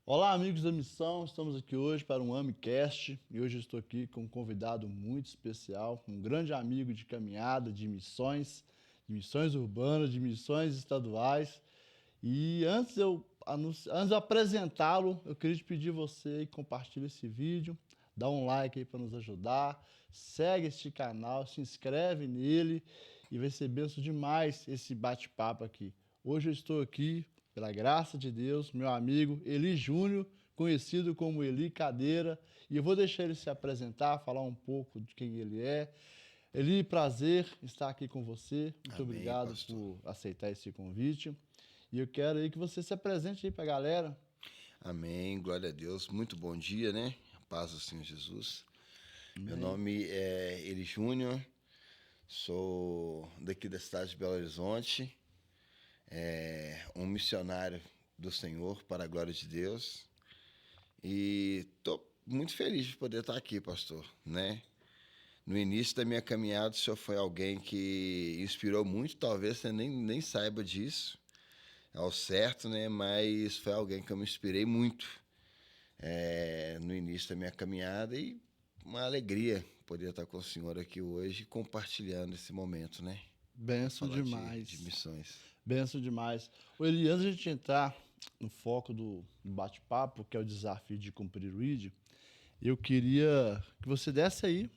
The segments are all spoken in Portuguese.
Olá, amigos da missão. Estamos aqui hoje para um AmiCast e hoje eu estou aqui com um convidado muito especial, um grande amigo de caminhada, de missões urbanas, de missões estaduais. E antes de apresentá-lo, eu queria te pedir você que compartilhe esse vídeo, dá um like aí para nos ajudar, segue este canal, se inscreve nele e vai ser benção demais esse bate-papo aqui. Hoje eu estou aqui, pela graça de Deus, meu amigo Eli Júnior, conhecido como Eli Cadeira, e eu vou deixar ele se apresentar, falar um pouco de quem ele é. Eli, prazer estar aqui com você. Muito Amém, obrigado pastor. por aceitar esse convite. E eu quero aí que você se apresente aí para a galera. Amém, glória a Deus. Muito bom dia, né? A paz do Senhor Jesus. Meu Amém. nome é Eli Júnior, sou daqui da cidade de Belo Horizonte, um missionário do Senhor para a glória de Deus. E estou muito feliz de poder estar aqui, pastor, né? No início da minha caminhada, o senhor foi alguém que inspirou muito, talvez você nem saiba disso, ao certo, né? Mas foi alguém que eu me inspirei muito no início da minha caminhada e uma alegria poder estar com o senhor aqui hoje compartilhando esse momento, né? Benção Falar de demais. missões. Benção demais. Ô Eli, antes de a gente entrar no foco do bate-papo, que é o desafio de cumprir o ID, eu queria que você desse aí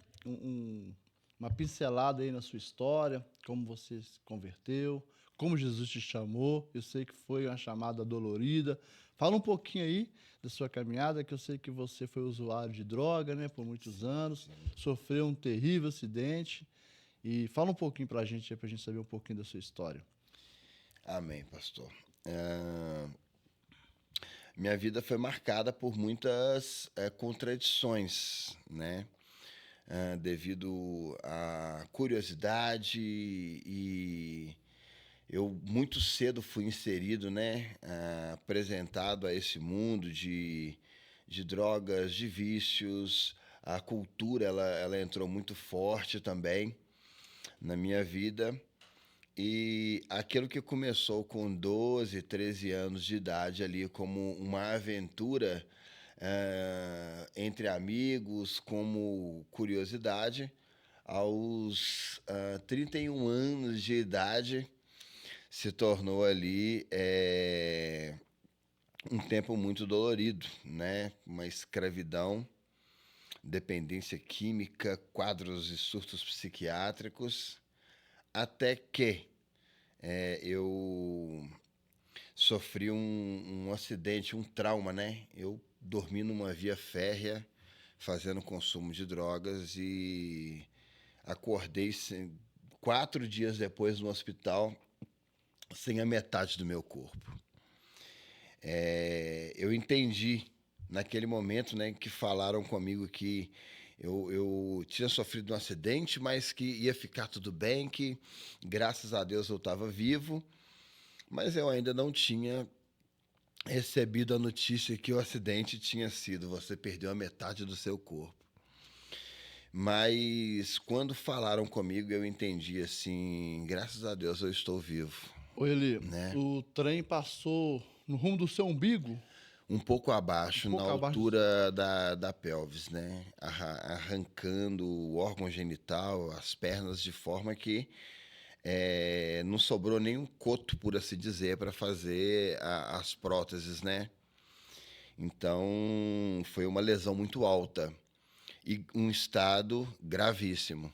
uma pincelada aí na sua história, como você se converteu, como Jesus te chamou. Eu sei que foi uma chamada dolorida. Fala um pouquinho aí da sua caminhada, que eu sei que você foi usuário de droga, né, por muitos anos, Sim. sofreu um terrível acidente. E fala um pouquinho pra gente aí, pra gente saber um pouquinho da sua história. Amém, pastor. Minha vida foi marcada por muitas contradições, né? Devido à curiosidade e eu muito cedo fui inserido, né? Apresentado a esse mundo de drogas, de vícios. A cultura ela entrou muito forte também na minha vida. E aquilo que começou com 12, 13 anos de idade ali como uma aventura entre amigos, como curiosidade, aos 31 anos de idade se tornou ali um tempo muito dolorido, né? Uma escravidão, dependência química, quadros e surtos psiquiátricos, até que eu sofri um acidente, um trauma, né? Eu dormi numa via férrea fazendo consumo de drogas e acordei 4 dias depois no hospital sem a metade do meu corpo. Eu entendi naquele momento, né, que falaram comigo que eu tinha sofrido um acidente, mas que ia ficar tudo bem, que graças a Deus eu estava vivo, mas eu ainda não tinha recebido a notícia que o acidente tinha sido, você perdeu a metade do seu corpo. Mas quando falaram comigo, eu entendi assim, graças a Deus eu estou vivo, Ô Eli, né? o trem passou no rumo do seu umbigo, Um pouco um abaixo, na pouco abaixo do... altura da pelvis, né? Arrancando o órgão genital, as pernas, de forma que não sobrou nenhum coto, por assim dizer, para fazer as próteses, né? Então, foi uma lesão muito alta e um estado gravíssimo.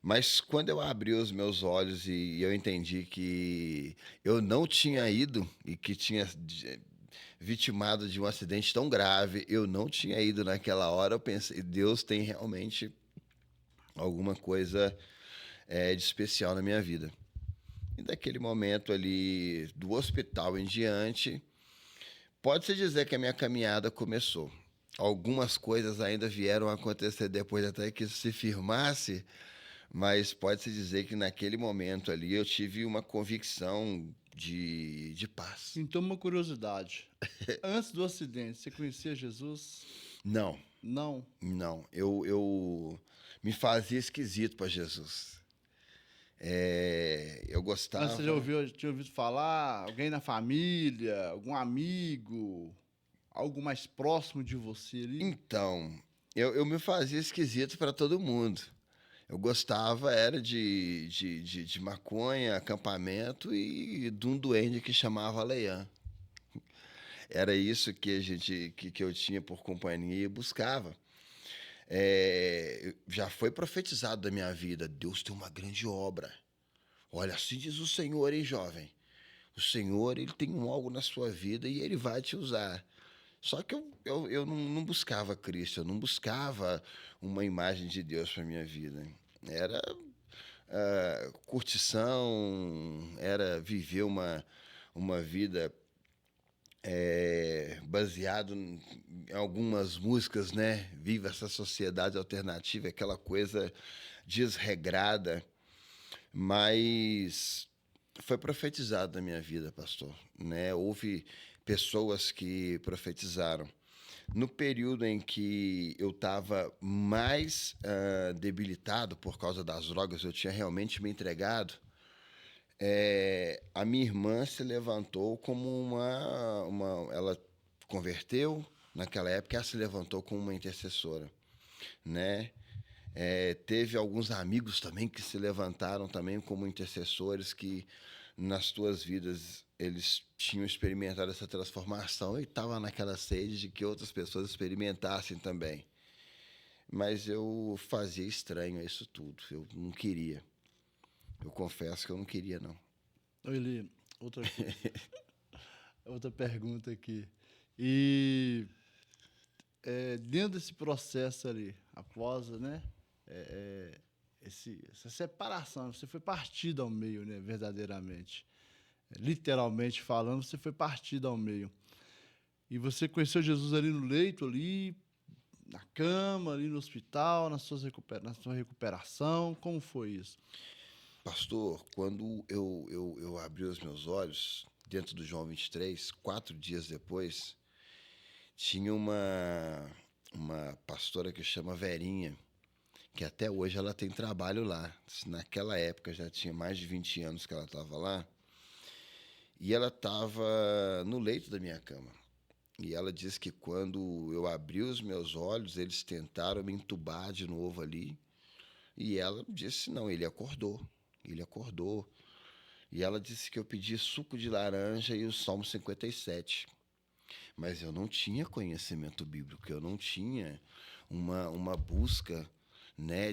Mas quando eu abri os meus olhos e eu entendi que eu não tinha ido e que tinha vitimado de um acidente tão grave, eu não tinha ido naquela hora, eu pensei, Deus tem realmente alguma coisa de especial na minha vida. E daquele momento ali, do hospital em diante, pode-se dizer que a minha caminhada começou. Algumas coisas ainda vieram a acontecer depois até que isso se firmasse, mas pode-se dizer que naquele momento ali eu tive uma convicção de paz. Então, uma curiosidade. Antes do acidente, você conhecia Jesus? Não, Não. não. Eu me fazia esquisito para Jesus. Eu Antes você já gostava. tinha ouvido falar? Alguém na família? Algum amigo? algo mais próximo de você ali? Então, eu me fazia esquisito para todo mundo. Eu gostava era de maconha, acampamento e de um duende que chamava Leian. Era isso que que eu tinha por companhia e buscava. Já foi profetizado da minha vida. Deus tem uma grande obra. Olha, assim diz o Senhor, hein, jovem? O Senhor, ele tem algo na sua vida e ele vai te usar. Só que eu não buscava Cristo, eu não buscava uma imagem de Deus para minha vida. Era curtição, era viver uma vida baseado em algumas músicas, né? Viva essa sociedade alternativa, aquela coisa desregrada, mas foi profetizado na minha vida, pastor, né? Houve pessoas que profetizaram. No período em que eu estava mais debilitado por causa das drogas, eu tinha realmente me entregado. A minha irmã se levantou como ela converteu naquela época, ela se levantou como uma intercessora, né? Teve alguns amigos também que se levantaram também como intercessores que nas suas vidas eles tinham experimentado essa transformação e estavam naquela sede de que outras pessoas experimentassem também. Mas eu fazia estranho a isso tudo, eu não queria. Eu confesso que eu não queria, não. Eli, outra coisa, outra pergunta aqui. E dentro desse processo ali, após, né, essa separação, você foi partido ao meio, né, verdadeiramente. Literalmente falando, você foi partido ao meio. E você conheceu Jesus ali no leito, ali, na cama, ali no hospital, na sua recuperação. Como foi isso? Pastor, quando eu abri os meus olhos, dentro do João 23, 4 dias depois, tinha uma pastora que chama Verinha, que até hoje ela tem trabalho lá. Naquela época já tinha mais de 20 anos que ela estava lá. E ela estava no leito da minha cama. E ela disse que quando eu abri os meus olhos, eles tentaram me entubar de novo ali. E ela disse: não, ele acordou. Ele acordou. E ela disse que eu pedi suco de laranja e o Salmo 57. Mas eu não tinha conhecimento bíblico, eu não tinha uma busca, né,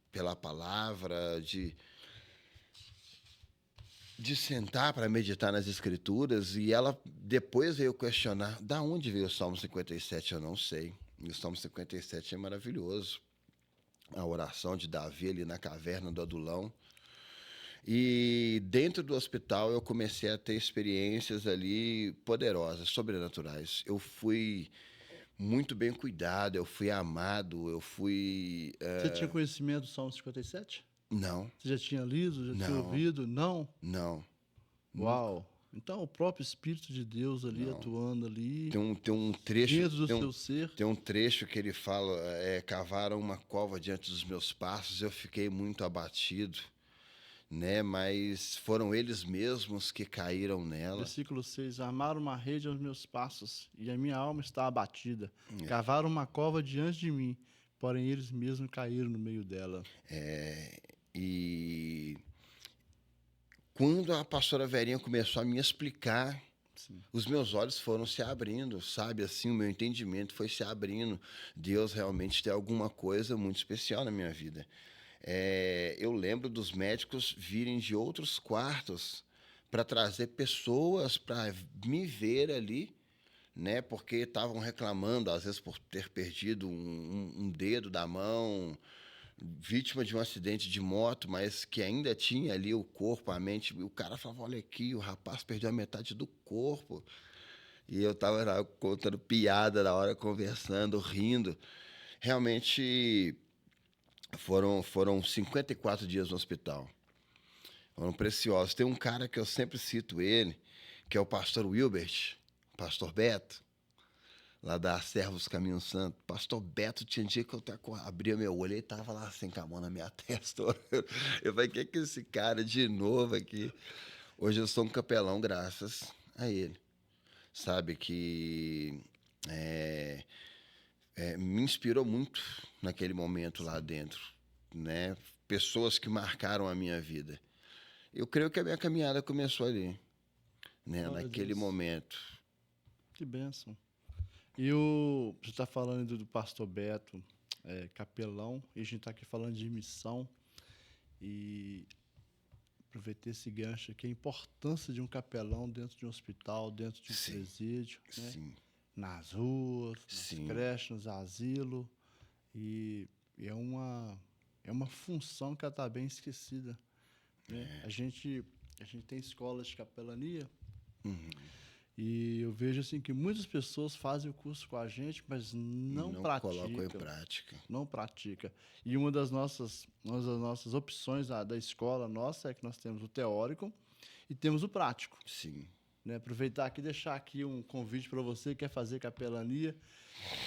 pela palavra, de sentar para meditar nas escrituras. E ela depois veio questionar: da onde veio o Salmo 57? Eu não sei. E o Salmo 57 é maravilhoso. A oração de Davi ali na caverna do Adulão. E dentro do hospital eu comecei a ter experiências ali poderosas, sobrenaturais. Eu fui muito bem cuidado, eu fui amado, eu fui. Você tinha conhecimento do Salmo 57? Não, Você já tinha lido, já tinha não, ouvido? Não? não, nunca, Uau! Então o próprio Espírito de Deus ali não. atuando ali, Tem um trecho, dentro do seu ser. tem um trecho que ele fala: cavaram uma cova diante dos meus passos, eu fiquei muito abatido, né? Mas foram eles mesmos que caíram nela. Versículo 6: armaram uma rede aos meus passos, e a minha alma está abatida. Cavaram uma cova diante de mim, porém eles mesmos caíram no meio dela. E quando a pastora Verinha começou a me explicar, Sim. os meus olhos foram se abrindo, sabe? Assim, o meu entendimento foi se abrindo. Deus realmente tem alguma coisa muito especial na minha vida. Eu lembro dos médicos virem de outros quartos para trazer pessoas para me ver ali, né? Porque estavam reclamando, às vezes, por ter perdido um dedo da mão, vítima de um acidente de moto, mas que ainda tinha ali o corpo, a mente. E o cara falava: olha aqui, o rapaz perdeu a metade do corpo. E eu estava lá contando piada na hora, conversando, rindo. Realmente foram 54 dias no hospital. Foram preciosos. Tem um cara que eu sempre cito ele, que é o pastor Wilbert, pastor Beto, lá da Servos Caminho Santo. Pastor Beto, tinha dia que eu até abria meu olho e estava lá assim com a mão na minha testa. Eu falei: que é esse cara de novo aqui? Hoje eu sou um capelão graças a ele. sabe, que me inspirou muito naquele momento lá dentro, né? Pessoas que marcaram a minha vida. Eu creio que a minha caminhada começou ali, né? Glória a Naquele Deus. momento. Que bênção. Você está falando do pastor Beto, capelão, e a gente está aqui falando de missão. E aproveitei esse gancho aqui, a importância de um capelão dentro de um hospital, dentro de um Sim, presídio, né? sim, Nas ruas, nas sim. creches, nos asilos. E é uma função que está bem esquecida, né? A gente tem escolas de capelania. E eu vejo assim que muitas pessoas fazem o curso com a gente, mas não colocam em praticam. prática. Não pratica. E uma das nossas opções da escola nossa é que nós temos o teórico e temos o prático. Sim. Né? Aproveitar aqui e deixar aqui um convite para você que quer fazer capelania,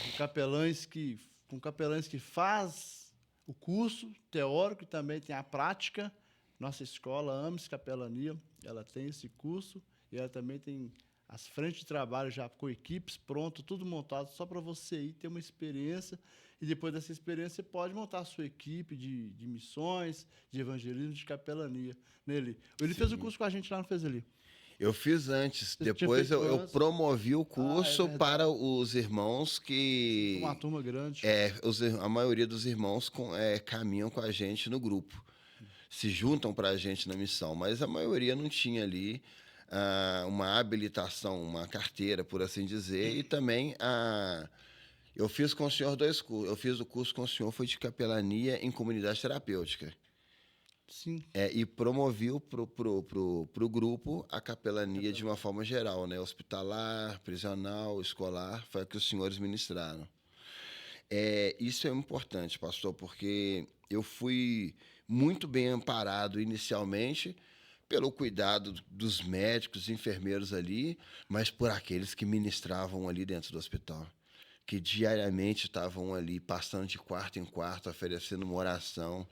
com capelães que faz o curso teórico e também tem a prática. Nossa escola, AMES Capelania, ela tem esse curso e ela também tem as frentes de trabalho já com equipes pronto, tudo montado só para você ir ter uma experiência e depois dessa experiência você pode montar a sua equipe de missões, de evangelismo, de capelania nele. Ele fez o curso com a gente lá, não fez ali? Eu fiz antes, Você tinha depois feito eu antes? promovi o Ah, é curso verdade. para os irmãos Foi uma que turma grande. a maioria dos irmãos caminham com a gente no grupo, se juntam para a gente na missão, mas a maioria não tinha ali uma habilitação, uma carteira, por assim dizer, e também eu fiz com o senhor dois cursos. Eu fiz o curso com o senhor, foi de capelania em comunidade terapêutica. Sim. E promoviu pro grupo a capelania de uma forma geral, né? Hospitalar, prisional, escolar, foi o que os senhores ministraram. Isso é importante, pastor, porque eu fui muito bem amparado inicialmente pelo cuidado dos médicos, enfermeiros ali, mas por aqueles que ministravam ali dentro do hospital, que diariamente estavam ali, passando de quarto em quarto, oferecendo uma oração,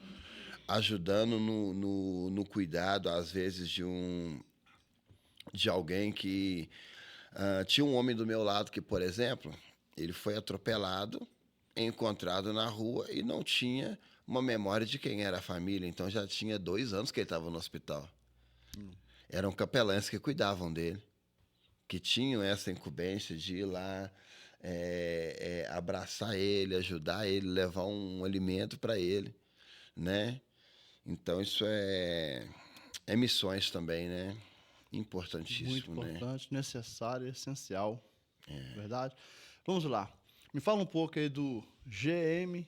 ajudando no cuidado, às vezes, de alguém que... tinha um homem do meu lado que, por exemplo, ele foi atropelado, encontrado na rua e não tinha uma memória de quem era a família. Então já tinha 2 anos que ele estava no hospital. Eram capelães que cuidavam dele, que tinham essa incumbência de ir lá, abraçar ele, ajudar ele, levar um alimento para ele, né? Então isso é missões também, né? Muito Importantíssimo, né? importante, necessário, essencial. Verdade? Vamos lá. Me fala um pouco aí do GMRV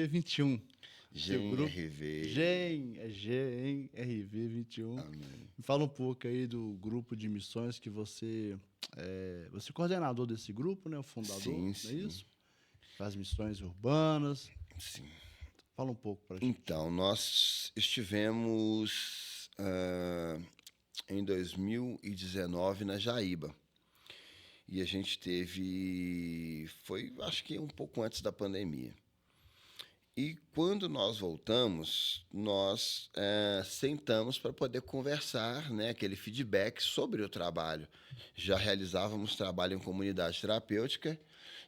21. Seu grupo. GMRV. GMRV 21. Amém. Me fala um pouco aí do grupo de missões que você é coordenador desse grupo, né? O fundador, Sim, não é sim. isso? Faz missões urbanas. Sim. Fala um pouco pra gente. Então, nós estivemos em 2019 na Jaíba. E a gente foi, acho que um pouco antes da pandemia. E quando nós voltamos, nós sentamos para poder conversar, né, aquele feedback sobre o trabalho. Já realizávamos trabalho em comunidade terapêutica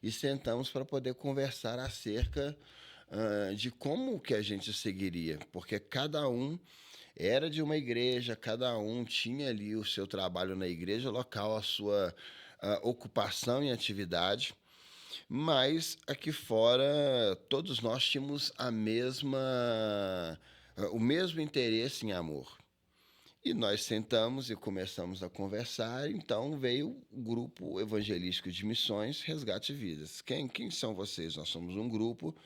e sentamos para poder conversar acerca de como que a gente seguiria, porque cada um era de uma igreja, cada um tinha ali o seu trabalho na igreja local, a sua ocupação e atividade, mas aqui fora todos nós tínhamos o mesmo interesse em amor. E nós sentamos e começamos a conversar, então veio o grupo evangelístico de missões Resgate Vidas. Quem são vocês? Nós somos um grupo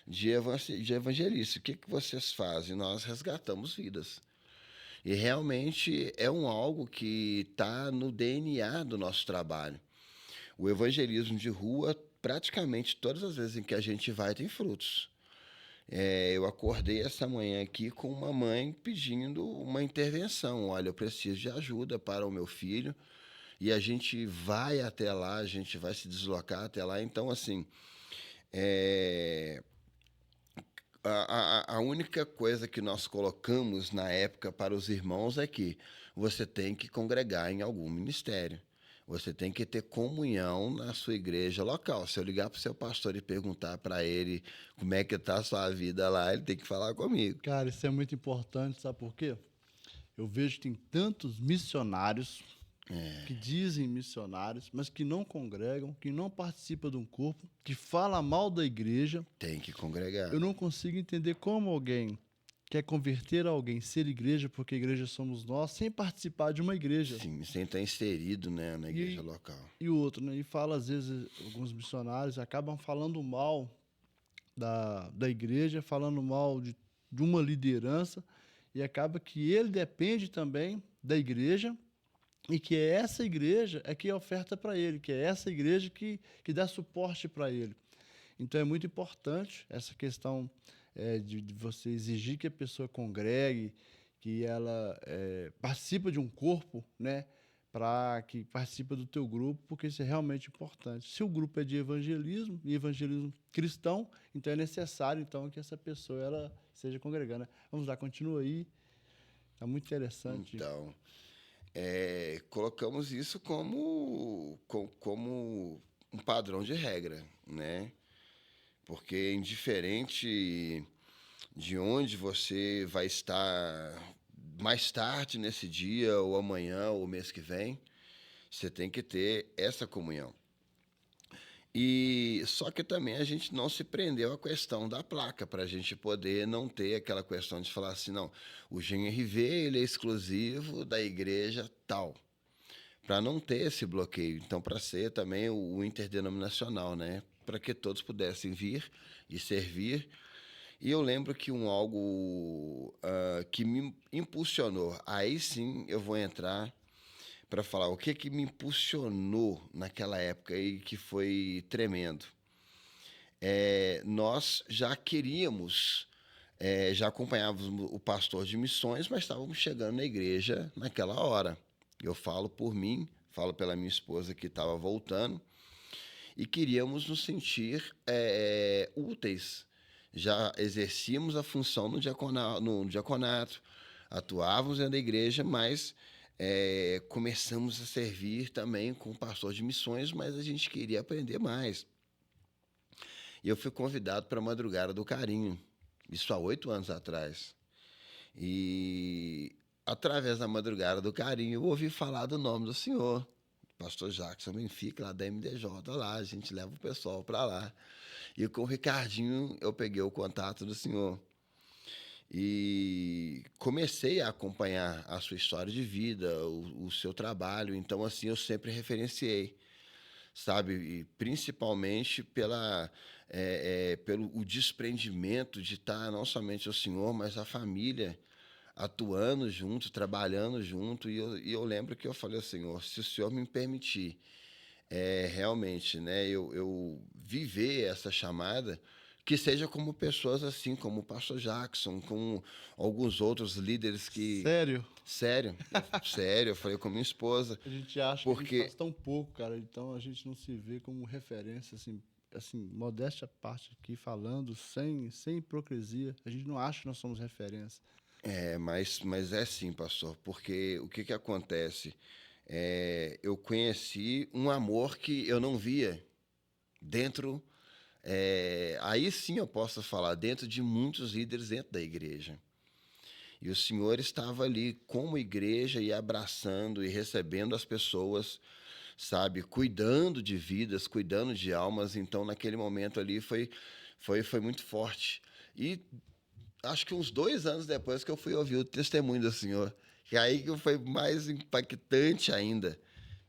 de evangelistas. O que vocês fazem? Nós resgatamos vidas. E realmente é algo que está no DNA do nosso trabalho. O evangelismo de rua, praticamente todas as vezes em que a gente vai, tem frutos. Eu acordei essa manhã aqui com uma mãe pedindo uma intervenção. Olha, eu preciso de ajuda para o meu filho. E a gente vai até lá, a gente vai se deslocar até lá. Então, assim, a única coisa que nós colocamos na época para os irmãos é que você tem que congregar em algum ministério. Você tem que ter comunhão na sua igreja local. Se eu ligar para o seu pastor e perguntar para ele como é que está a sua vida lá, ele tem que falar comigo. Cara, isso é muito importante, sabe por quê? Eu vejo que tem tantos missionários que dizem missionários, mas que não congregam, que não participam de um corpo, que fala mal da igreja. Tem que congregar. Eu não consigo entender como alguém quer converter alguém, ser igreja, porque a igreja somos nós, sem participar de uma igreja. Sim, sem estar inserido, né, na igreja local. E o outro, né? E fala, às vezes, alguns missionários acabam falando mal da igreja, falando mal de uma liderança, e acaba que ele depende também da igreja, e que é essa igreja é que oferta para ele, que é essa igreja que dá suporte para ele. Então é muito importante essa questão de você exigir que a pessoa congregue, que ela participe de um corpo, né, para que participe do teu grupo, porque isso é realmente importante. Se o grupo é de evangelismo, e evangelismo cristão, então é necessário então que essa pessoa ela seja congregando. Vamos lá, continua aí. Está muito interessante. Então, colocamos isso como um padrão de regra, né? Porque indiferente de onde você vai estar mais tarde nesse dia, ou amanhã, ou mês que vem, você tem que ter essa comunhão. E só que também a gente não se prendeu à questão da placa, para a gente poder não ter aquela questão de falar assim, não, o GNRV ele é exclusivo da igreja tal, para não ter esse bloqueio. Então, para ser também o interdenominacional, né? Para que todos pudessem vir e servir. E eu lembro que algo que me impulsionou, aí sim eu vou entrar para falar o que me impulsionou naquela época e que foi tremendo. Nós já queríamos, já acompanhávamos o pastor de missões, mas estávamos chegando na igreja naquela hora. Eu falo por mim, falo pela minha esposa que estava voltando, e queríamos nos sentir úteis. Já exercíamos a função no diaconato, atuávamos dentro da igreja, mas começamos a servir também com o pastor de missões, mas a gente queria aprender mais. E eu fui convidado para a Madrugada do Carinho, isso há 8 anos atrás. E através da Madrugada do Carinho, eu ouvi falar do nome do senhor, pastor Jackson Benfica, lá da MDJ, lá, a gente leva o pessoal para lá. E com o Ricardinho, eu peguei o contato do senhor. E comecei a acompanhar a sua história de vida, o seu trabalho. Então, assim, eu sempre referenciei, sabe? E principalmente pelo o desprendimento de estar não somente o senhor, mas a família atuando junto, trabalhando junto. E eu lembro que eu falei ao senhor, se o senhor me permitir realmente, né, eu viver essa chamada, que seja como pessoas assim, como o pastor Jackson, com alguns outros líderes que... Sério? Sério, sério, eu falei com minha esposa. A gente acha que a Porque gente faz tão pouco, cara, então a gente não se vê como referência, assim, modéstia à parte aqui, falando, sem hipocrisia. A gente não acha que nós somos referência. mas é assim, pastor, porque o que acontece? Eu conheci um amor que eu não via dentro... aí sim eu posso falar, dentro de muitos líderes dentro da igreja. E o senhor estava ali como igreja e abraçando e recebendo as pessoas, sabe? Cuidando de vidas, cuidando de almas. Então, naquele momento ali, foi muito forte. E acho que uns 2 anos depois que eu fui ouvir o testemunho do senhor, que aí que foi mais impactante ainda,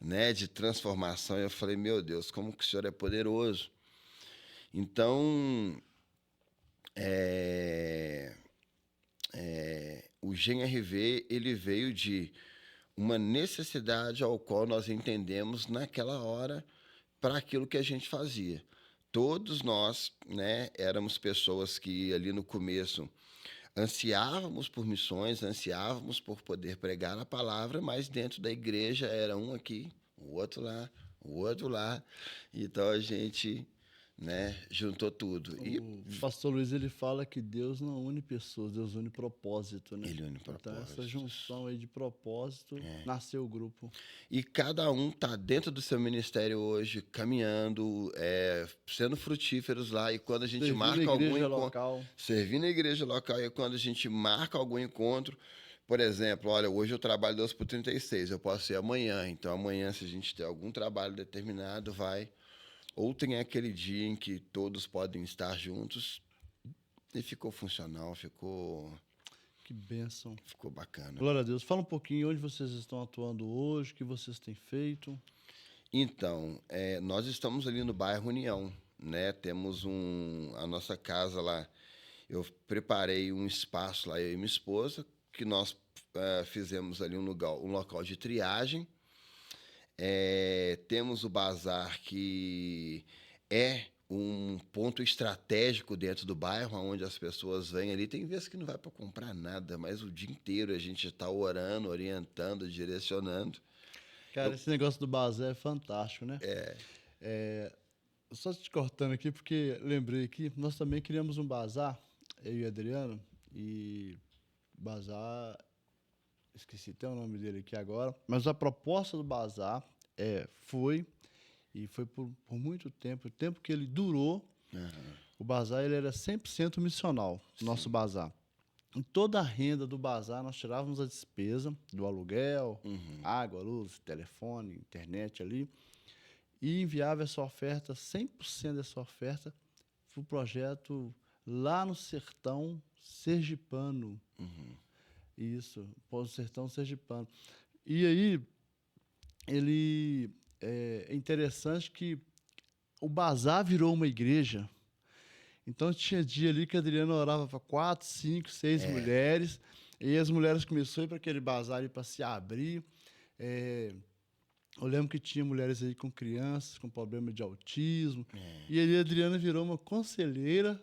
né? De transformação. Eu falei, meu Deus, como que o senhor é poderoso. Então, o GNRV ele veio de uma necessidade ao qual nós entendemos naquela hora para aquilo que a gente fazia. Todos nós, né, éramos pessoas que ali no começo ansiávamos por missões, ansiávamos por poder pregar a palavra, mas dentro da igreja era um aqui, o outro lá, o outro lá. Então a gente, né? Juntou tudo. E O pastor Luiz, ele fala que Deus não une pessoas, Deus une propósito, né? ele une Então, essa propósitos. junção aí de propósito, nasceu o grupo. E cada um tá dentro do seu ministério hoje, caminhando, sendo frutíferos lá. E quando a gente Servir na marca algum igreja encontro, local. servindo na igreja local, e quando a gente marca algum encontro, por exemplo, olha, hoje eu trabalho 12 por 36, eu posso ir amanhã. Então, amanhã, se a gente tem algum trabalho determinado, vai. Ou tem aquele dia em que todos podem estar juntos. E ficou funcional, Que bênção. ficou bacana. Glória a Deus. Fala um pouquinho onde vocês estão atuando hoje, o que vocês têm feito. Então, nós estamos ali no bairro União, né? Temos a nossa casa lá. Eu preparei um espaço lá, eu e minha esposa, que nós fizemos ali um local de triagem. Temos o bazar, que é um ponto estratégico dentro do bairro, onde as pessoas vêm ali. Tem vezes que não vai para comprar nada, mas o dia inteiro a gente está orando, orientando, direcionando. Cara, esse negócio do bazar é fantástico, né? Só te cortando aqui, porque lembrei aqui, nós também criamos um bazar, eu e o Adriano, e bazar, esqueci até o nome dele aqui agora, mas a proposta do bazar foi, e foi por muito tempo, o tempo que ele durou, o bazar ele era 100% missional, o nosso bazar. Em toda a renda do bazar, nós tirávamos a despesa do aluguel, água, luz, telefone, internet ali, e enviava essa oferta, 100% dessa oferta, para o projeto lá no sertão sergipano. Isso, Polo Sertão Sergipano. E aí, é interessante que o bazar virou uma igreja. Então tinha dia ali que a Adriana orava para 4, 5, 6 mulheres, e as mulheres começaram a ir para aquele bazar para se abrir. Eu lembro que tinha mulheres aí com crianças, com problema de autismo. E aí a Adriana virou uma conselheira.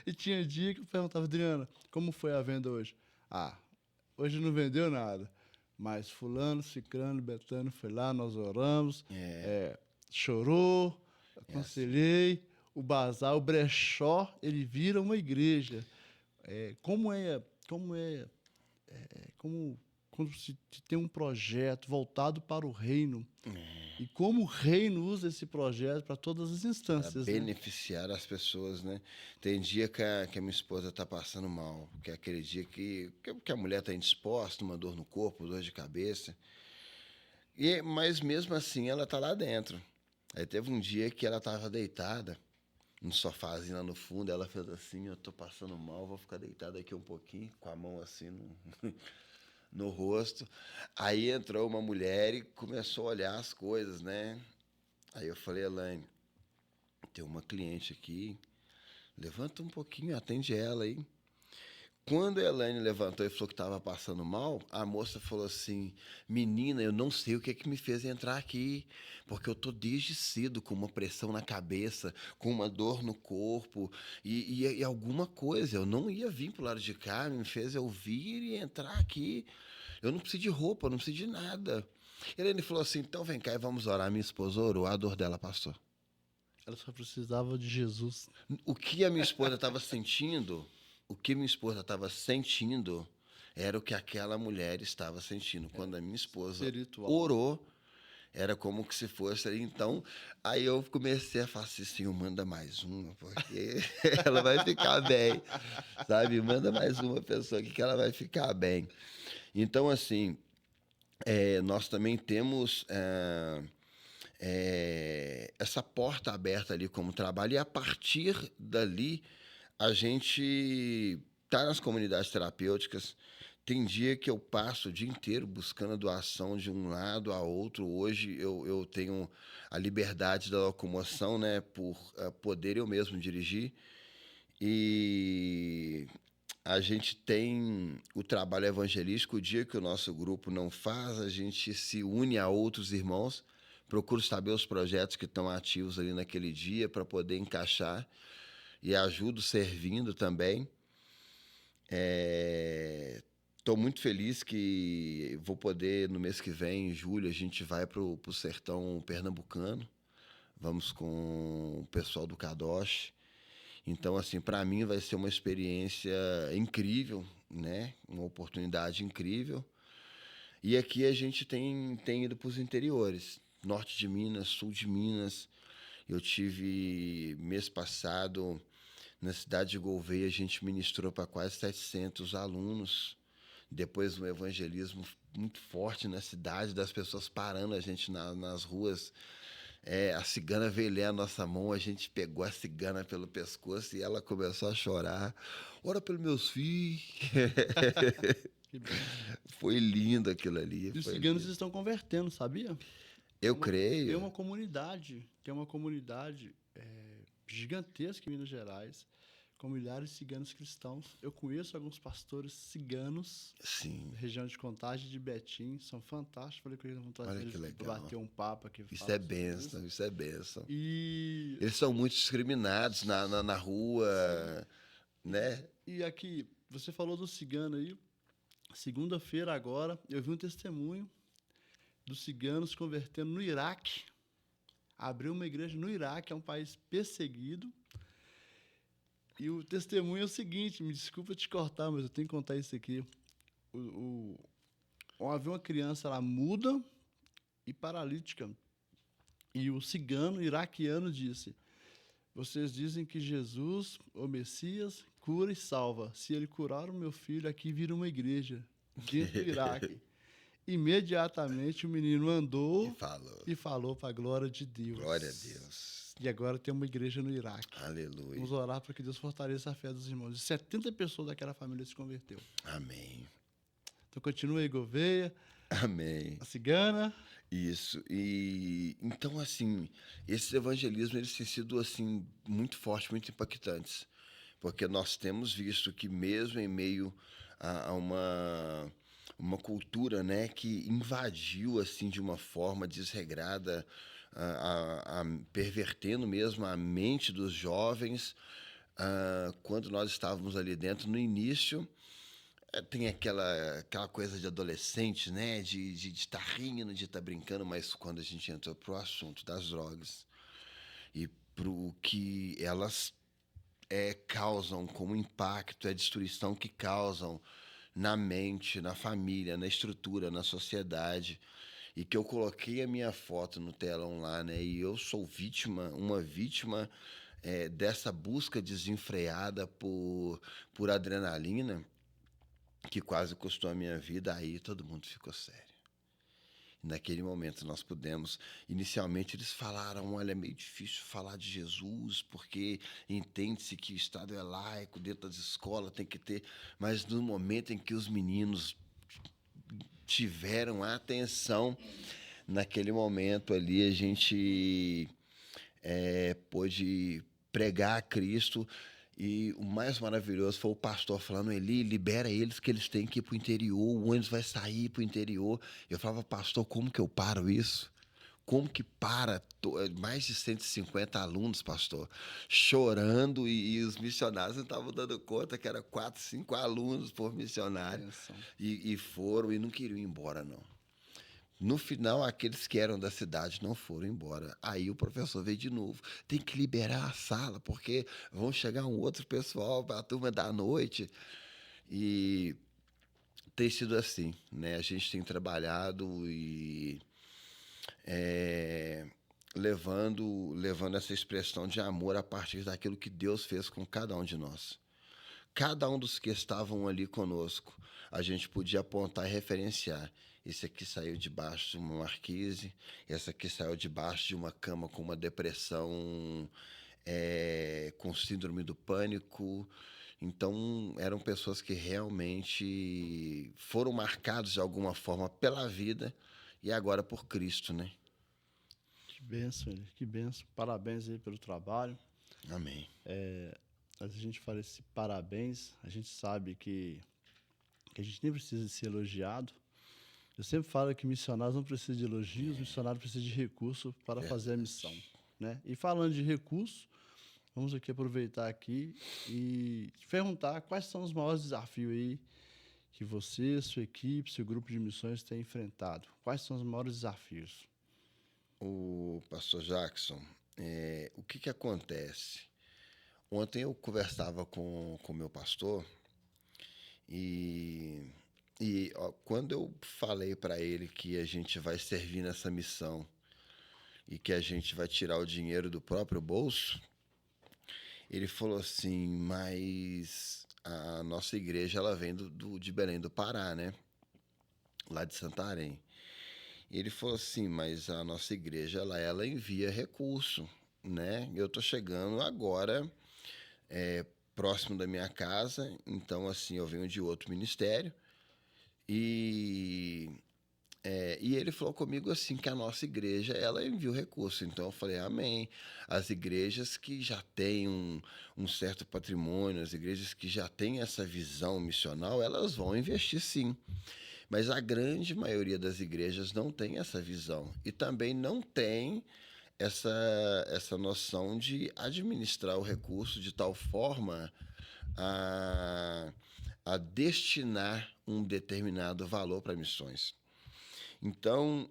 E tinha dia que eu perguntava, Adriana, como foi a venda hoje? Ah, hoje não vendeu nada. Mas fulano, cicrano, betano foi lá, nós oramos, chorou, aconselhei. O bazar, o brechó, ele vira uma igreja. Como quando se tem um projeto voltado para o reino e como o reino usa esse projeto para todas as Para instâncias, né? beneficiar as pessoas, né? Tem dia que a minha esposa está passando mal, que é aquele dia que a mulher está indisposta, uma dor no corpo, dor de cabeça. Mas mesmo assim ela está lá dentro. Aí teve um dia que ela estava deitada no sofazinho lá no fundo, ela fez assim, eu tô passando mal, vou ficar deitada aqui um pouquinho, com a mão assim no rosto. Aí entrou uma mulher e começou a olhar as coisas, né? Aí eu falei, Elaine, tem uma cliente aqui, levanta um pouquinho, atende ela aí. Quando a Elaine levantou e falou que estava passando mal, a moça falou assim, menina, eu não sei o que é que me fez entrar aqui, porque eu tô desde cedo com uma pressão na cabeça, com uma dor no corpo e alguma coisa. Eu não ia vir pro lado de cá, me fez eu vir e entrar aqui. Eu não preciso de roupa, eu não preciso de nada. A Elaine falou assim, então vem cá e vamos orar. Minha esposa orou, a dor dela passou. Ela só precisava de Jesus. O que a minha esposa estava sentindo, o que minha esposa estava sentindo era o que aquela mulher estava sentindo. Quando a minha esposa Espiritual. orou, era como que se fosse. Então, aí eu comecei a falar assim, Senhor, manda mais uma, porque ela vai ficar bem, sabe? Manda mais uma pessoa aqui que ela vai ficar bem. Então, assim, nós também temos essa porta aberta ali como trabalho, e a partir dali a gente tá nas comunidades terapêuticas. Tem dia que eu passo o dia inteiro buscando a doação de um lado a outro. Hoje eu tenho a liberdade da locomoção, né, por poder eu mesmo dirigir. E a gente tem o trabalho evangelístico. O dia que o nosso grupo não faz, a gente se une a outros irmãos. Procuro saber os projetos que estão ativos ali naquele dia para poder encaixar. E ajudo servindo também. Estou muito feliz que vou poder, no mês que vem, em julho, a gente vai para o sertão pernambucano. vamos com o pessoal do Kadosh. Então, assim, para mim vai ser uma experiência incrível, né? Uma oportunidade incrível. E aqui a gente tem ido para os interiores, norte de Minas, sul de Minas. Eu tive mês passado na cidade de Gouveia, a gente ministrou para quase 700 alunos. Depois um evangelismo muito forte na cidade, das pessoas parando a gente nas ruas. A cigana veio ler a nossa mão, a gente pegou a cigana pelo pescoço e ela começou a chorar. Ora pelos meus filhos. Que benção. Foi lindo aquilo ali, E os foi ciganos lindo. estão convertendo, sabia? Eu Tem creio. uma comunidade, gigantesca em Minas Gerais, com milhares de ciganos cristãos. Eu conheço alguns pastores ciganos, Sim, região de Contagem de Betim, são fantásticos. Falei com eles, vão trazer olha eles que para legal. bater um papo aqui. Isso Falar é sobre isso. bênção, isso é bênção. E Eles são muito discriminados na rua, sim, né? e aqui, você falou do cigano aí. Segunda-feira agora, eu vi um testemunho dos ciganos convertendo no Iraque. Abriu uma igreja no Iraque, é um país perseguido. E o testemunho é o seguinte, me desculpa te cortar, mas eu tenho que contar isso aqui. Havia uma criança lá muda e paralítica. E o cigano iraquiano disse: vocês dizem que Jesus, o Messias, cura e salva. Se ele curar o meu filho, aqui vira uma igreja, dentro do Iraque. Imediatamente o menino andou E e falou para a glória de Deus. glória a Deus. E agora tem uma igreja no Iraque. Aleluia. Vamos orar para que Deus fortaleça a fé dos irmãos. E 70 pessoas daquela família se converteu. Amém. Então continua aí, Gouveia, Amém. a cigana. Isso. E então, assim, esses evangelismos eles têm sido assim muito fortes, muito impactantes, porque nós temos visto que mesmo em meio a uma cultura, né, que invadiu assim de uma forma desregrada, pervertendo mesmo a mente dos jovens, quando nós estávamos ali dentro no início. Tem aquela coisa de adolescente, né? De estar rindo, de estar brincando, mas quando a gente entra pro assunto das drogas e pro que elas causam como impacto, a destruição que causam na mente, na família, na estrutura, na sociedade, e que eu coloquei a minha foto no telão lá, né? E eu sou uma vítima dessa busca desenfreada por adrenalina que quase custou a minha vida, aí todo mundo ficou sério. E naquele momento nós pudemos, inicialmente eles falaram, olha, é meio difícil falar de Jesus, porque entende-se que o Estado é laico, dentro das escolas tem que ter, mas no momento em que os meninos tiveram a atenção, naquele momento ali a gente pôde pregar a Cristo. E o mais maravilhoso foi o pastor falando: Eli, libera eles que eles têm que ir para o interior, o ônibus vai sair para o interior. Eu falava: pastor, como que eu paro isso? Como que para mais de 150 alunos, pastor, chorando, e os missionários não estavam dando conta que era 4, 5 alunos por missionário. E foram e não queriam ir embora, não. No final, aqueles que eram da cidade não foram embora. Aí o professor veio de novo. Tem que liberar a sala, porque vão chegar um outro pessoal para a turma da noite. E tem sido assim, né? A gente tem trabalhado e levando essa expressão de amor a partir daquilo que Deus fez com cada um de nós. Cada um dos que estavam ali conosco, a gente podia apontar e referenciar. Esse aqui saiu debaixo de uma marquise, esse aqui saiu debaixo de uma cama com uma depressão, com síndrome do pânico. Então, eram pessoas que realmente foram marcados de alguma forma pela vida e agora por Cristo, né? Que benção, que benção. Parabéns aí pelo trabalho. Amém. A gente fala esse parabéns, a gente sabe que a gente nem precisa de ser elogiado. Eu sempre falo que missionários não precisam de elogios, missionários precisam de recurso para fazer a missão, né? E falando de recurso, vamos aqui aproveitar aqui e te perguntar quais são os maiores desafios aí que você, sua equipe, seu grupo de missões tem enfrentado. Quais são os maiores desafios? O pastor Jackson, O que acontece? Ontem eu conversava com o meu pastor e, quando eu falei para ele que a gente vai servir nessa missão e que a gente vai tirar o dinheiro do próprio bolso, ele falou assim, mas a nossa igreja ela vem de Belém do Pará, né? Lá de Santarém. E ele falou assim, mas a nossa igreja ela envia recurso, né? Eu tô chegando agora próximo da minha casa, então assim eu venho de outro ministério e e ele falou comigo assim que a nossa igreja ela envia o recurso. Então eu falei, amém. As igrejas que já têm um certo patrimônio, as igrejas que já têm essa visão missional, elas vão investir sim. Mas a grande maioria das igrejas não tem essa visão e também não tem essa noção de administrar o recurso de tal forma a, a destinar um determinado valor para missões. Então,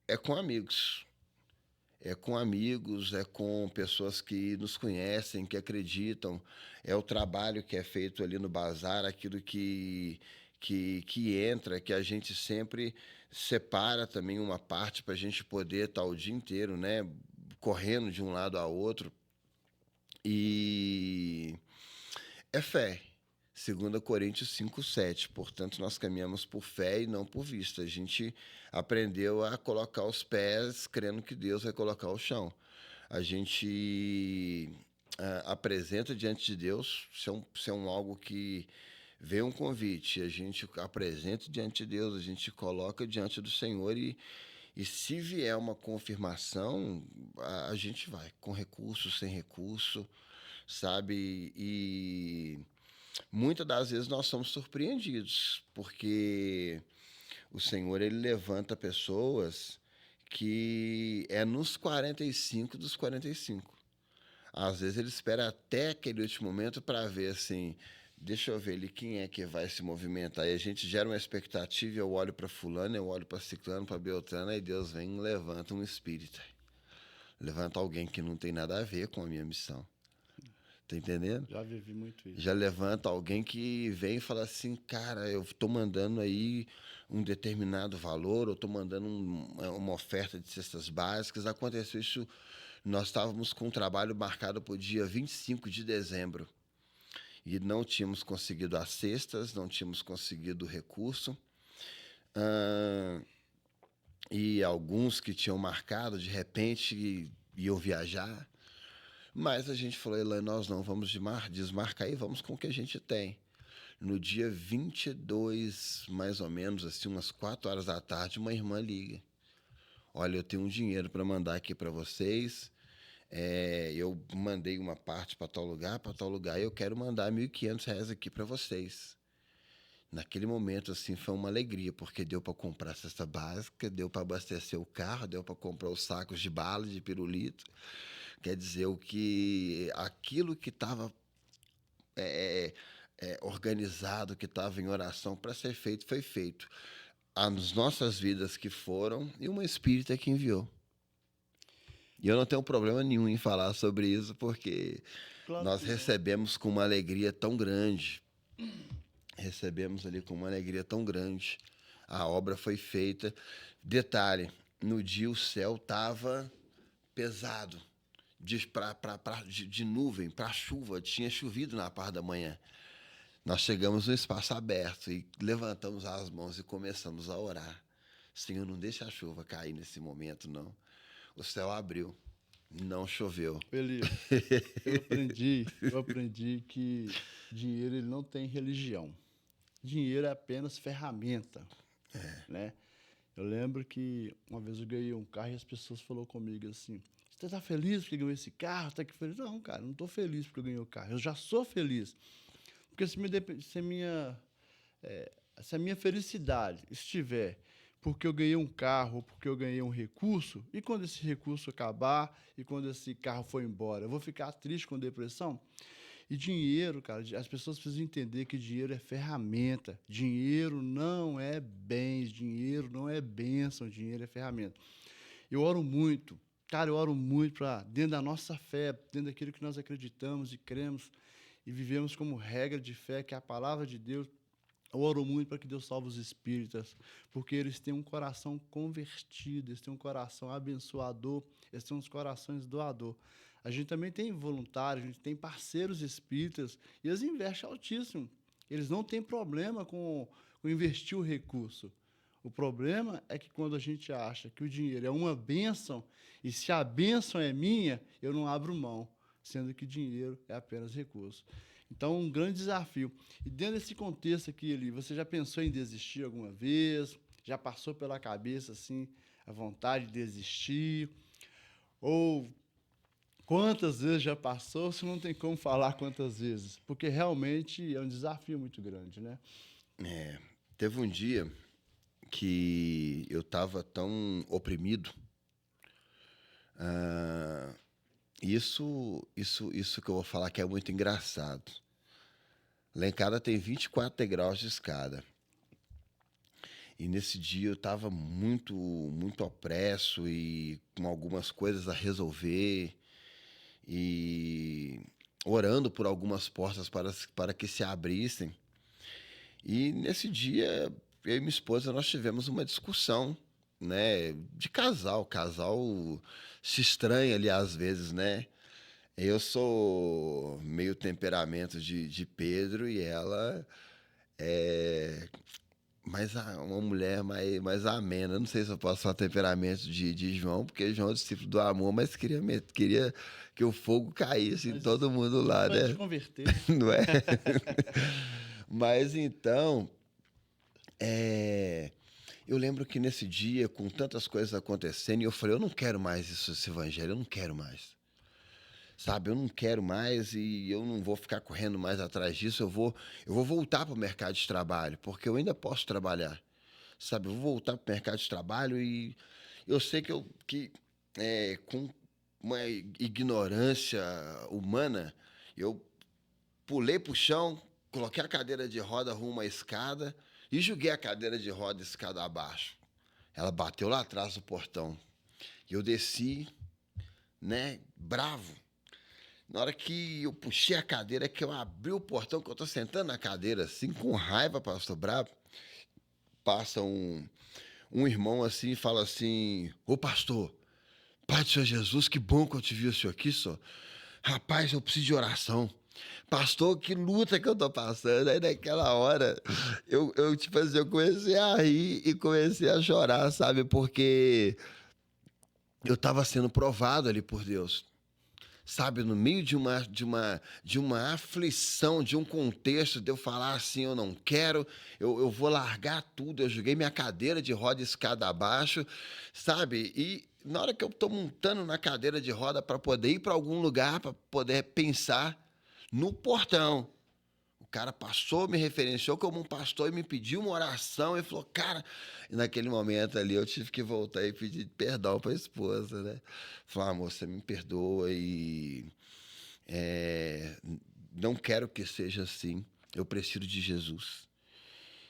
é com amigos. É com amigos, é com pessoas que nos conhecem, que acreditam. É o trabalho que é feito ali no bazar, aquilo que entra, que a gente sempre separa também uma parte para a gente poder estar o dia inteiro, né, correndo de um lado a outro. E é fé. 2 Coríntios 5:7. Portanto, nós caminhamos por fé e não por vista. A gente aprendeu a colocar os pés crendo que Deus vai colocar o chão. A gente apresenta diante de Deus, se é algo que vem um convite, a gente apresenta diante de Deus, a gente coloca diante do Senhor e se vier uma confirmação, a gente vai, com recurso, sem recurso, sabe? E muitas das vezes nós somos surpreendidos, porque o Senhor ele levanta pessoas que é nos 45 dos 45. Às vezes ele espera até aquele último momento para ver assim, deixa eu ver ali quem é que vai se movimentar. Aí a gente gera uma expectativa, eu olho para fulano, eu olho para ciclano, para beltrano, aí Deus vem e levanta um espírito. Levanta alguém que não tem nada a ver com a minha missão. Tá entendendo? Já vivi muito isso. Já levanta alguém que vem e fala assim, cara, eu tô mandando aí um determinado valor, eu tô mandando uma oferta de cestas básicas. Aconteceu isso, nós estávamos com um trabalho marcado para o dia 25 de dezembro e não tínhamos conseguido as cestas, não tínhamos conseguido o recurso. E alguns que tinham marcado, de repente, iam viajar. Mas a gente falou, Elaine, nós não vamos desmarcar e vamos com o que a gente tem. No dia 22, mais ou menos, assim, umas 4 horas da tarde, uma irmã liga. Olha, eu tenho um dinheiro para mandar aqui para vocês. Eu mandei uma parte para tal lugar, e eu quero mandar R$ 1.500 aqui para vocês. Naquele momento, assim, foi uma alegria, porque deu para comprar a cesta básica, deu para abastecer o carro, deu para comprar os sacos de bala, de pirulito. Quer dizer, aquilo que estava organizado, que estava em oração para ser feito, foi feito. As nossas vidas que foram e uma espírita que enviou. E eu não tenho problema nenhum em falar sobre isso, porque Claro nós que não. recebemos com uma alegria tão grande. Recebemos ali com uma alegria tão grande. A obra foi feita. Detalhe, no dia o céu estava pesado. De nuvem para chuva, tinha chovido na parte da manhã. Nós chegamos no espaço aberto e levantamos as mãos e começamos a orar. Senhor, não deixe a chuva cair nesse momento, não. O céu abriu, não choveu. Elias, eu aprendi que dinheiro ele não tem religião. Dinheiro é apenas ferramenta, né? Eu lembro que uma vez eu ganhei um carro e as pessoas falaram comigo assim, você tá feliz porque ganhou esse carro? Tá aqui feliz? Não, cara, não tô feliz porque eu ganhei o carro. Eu já sou feliz. Porque se a minha felicidade estiver porque eu ganhei um carro, ou porque eu ganhei um recurso, e quando esse recurso acabar, e quando esse carro for embora, eu vou ficar triste com depressão? E dinheiro, cara, as pessoas precisam entender que dinheiro é ferramenta. Dinheiro não é bens, dinheiro não é bênção, dinheiro é ferramenta. Eu oro muito Cara, eu oro muito para, dentro da nossa fé, dentro daquilo que nós acreditamos e cremos e vivemos como regra de fé, que é a palavra de Deus, eu oro muito para que Deus salve os espíritas, porque eles têm um coração convertido, eles têm um coração abençoador, eles têm uns corações doador. A gente também tem voluntários, a gente tem parceiros espíritas, e eles investem altíssimo. Eles não têm problema com investir o recurso. O problema é que quando a gente acha que o dinheiro é uma bênção, e se a bênção é minha, eu não abro mão, sendo que dinheiro é apenas recurso. Então, um grande desafio. E dentro desse contexto aqui, Eli, você já pensou em desistir alguma vez? Já passou pela cabeça, assim, a vontade de desistir? Ou quantas vezes já passou, se não tem como falar quantas vezes? Porque realmente é um desafio muito grande, né? Teve um dia que eu estava tão oprimido. ah, isso que eu vou falar que é muito engraçado. Lá em casa tem 24 degraus de escada. E nesse dia eu estava muito opresso e com algumas coisas a resolver e orando por algumas portas para que se abrissem. E nesse dia, eu e minha esposa, nós tivemos uma discussão, né, de casal. Casal se estranha ali às vezes, né? Eu sou meio temperamento de Pedro e ela é uma mulher mais amena. Não sei se eu posso falar temperamento de João, porque João é discípulo do amor, mas queria que o fogo caísse em Mas todo mundo lá, vai te né? converter. Não é? Mas então, é, eu lembro que nesse dia, com tantas coisas acontecendo, eu falei, eu não quero mais esse evangelho, eu não quero mais. Sabe, eu não quero mais e eu não vou ficar correndo mais atrás disso, eu vou voltar para o mercado de trabalho, porque eu ainda posso trabalhar. Sabe, eu vou voltar para o mercado de trabalho e eu sei que com uma ignorância humana, eu pulei pro chão, coloquei a cadeira de roda rumo à escada e joguei a cadeira de roda escada abaixo. Ela bateu lá atrás do portão. E eu desci, né, bravo. Na hora que eu puxei a cadeira, que eu abri o portão, que eu tô sentando na cadeira, assim, com raiva, pastor bravo, passa um irmão assim e fala assim, ô pastor, Pai do Senhor Jesus, que bom que eu te vi o senhor aqui, só. Rapaz, eu preciso de oração. Pastor, que luta que eu tô passando. Aí naquela hora, tipo assim, eu comecei a rir e comecei a chorar, sabe? Porque eu tava sendo provado ali por Deus. Sabe, no meio de uma aflição, de um contexto, de eu falar assim, eu não quero, eu vou largar tudo. Eu joguei minha cadeira de roda escada abaixo, sabe? E na hora que eu tô montando na cadeira de roda para poder ir para algum lugar, para poder pensar, no portão, o cara passou, me referenciou como um pastor e me pediu uma oração e falou, cara, e naquele momento ali eu tive que voltar e pedir perdão para a esposa, né? Falar, amor, você me perdoa e é, não quero que seja assim. Eu preciso de Jesus.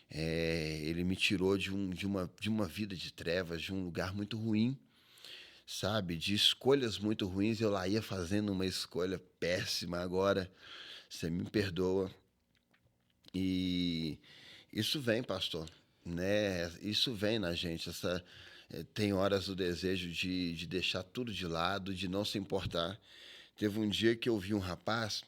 Ele me tirou de uma vida de trevas, de um lugar muito ruim, sabe? De escolhas muito ruins. Eu lá ia fazendo uma escolha péssima agora. Você me perdoa. E isso vem, pastor, né? Isso vem na gente. Tem horas do desejo de deixar tudo de lado, de não se importar. Teve um dia que eu vi um rapaz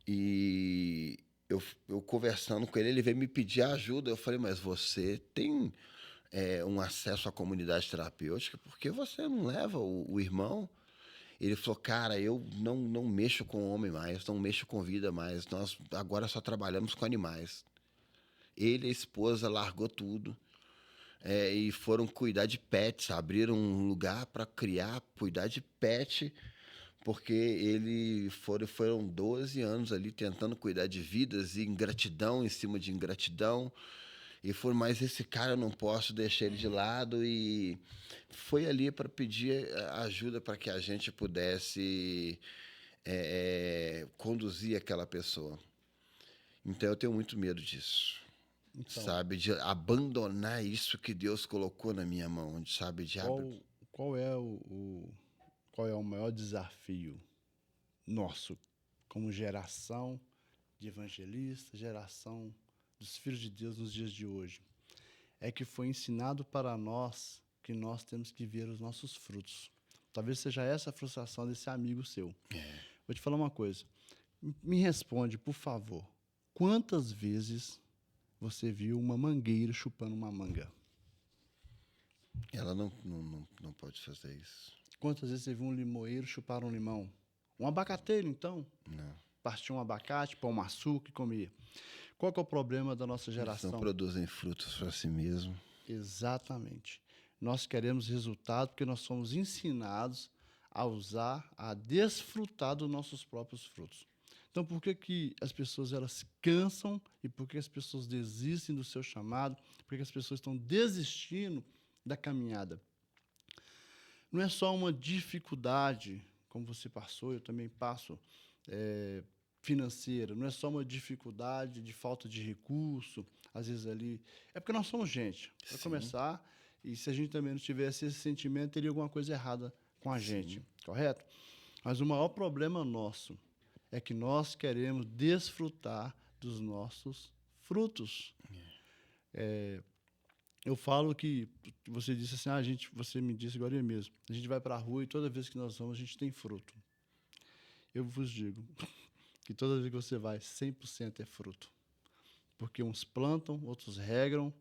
e eu conversando com ele, ele veio me pedir ajuda. Eu falei, mas você tem um acesso à comunidade terapêutica, por que você não leva o irmão? Ele falou, cara, eu não mexo com homem mais, não mexo com vida mais, nós agora só trabalhamos com animais. Ele e a esposa largou tudo e foram cuidar de pets, abriram um lugar para criar, cuidar de pet, porque foram 12 anos ali tentando cuidar de vidas e ingratidão em cima de ingratidão. E foi, mas esse cara eu não posso deixar ele de lado e foi ali para pedir ajuda para que a gente pudesse conduzir aquela pessoa. Então eu tenho muito medo disso, Então, sabe? De abandonar isso que Deus colocou na minha mão, sabe? qual é o qual é o maior desafio nosso como geração de evangelistas, geração dos filhos de Deus nos dias de hoje? É que foi ensinado para nós que nós temos que ver os nossos frutos. Talvez seja essa a frustração desse amigo seu. Vou te falar uma coisa. Me responde, por favor. Quantas vezes você viu uma mangueira chupando uma manga? Ela não pode fazer isso. Quantas vezes você viu um limoeiro chupar um limão? Um abacateiro, então? Não. Partir um abacate, pôr um açúcar e comer. Qual que é o problema da nossa Eles geração? não produzem frutos para si mesmo. Exatamente. Nós queremos resultado porque nós somos ensinados a usar, a desfrutar dos nossos próprios frutos. Então, por que as pessoas elas cansam e por que as pessoas desistem do seu chamado? Por que as pessoas estão desistindo da caminhada? Não é só uma dificuldade, como você passou, eu também passo, financeira. Não é só uma dificuldade de falta de recurso, às vezes ali. É porque nós somos gente, para começar. E se a gente também não tivesse esse sentimento, teria alguma coisa errada com a gente, correto? Mas o maior problema nosso é que nós queremos desfrutar dos nossos frutos. Eu falo que você disse assim, você me disse agora mesmo, a gente vai para a rua e toda vez que nós vamos a gente tem fruto. Eu vos digo que toda vez que você vai, 100% é fruto. Porque uns plantam, outros regram,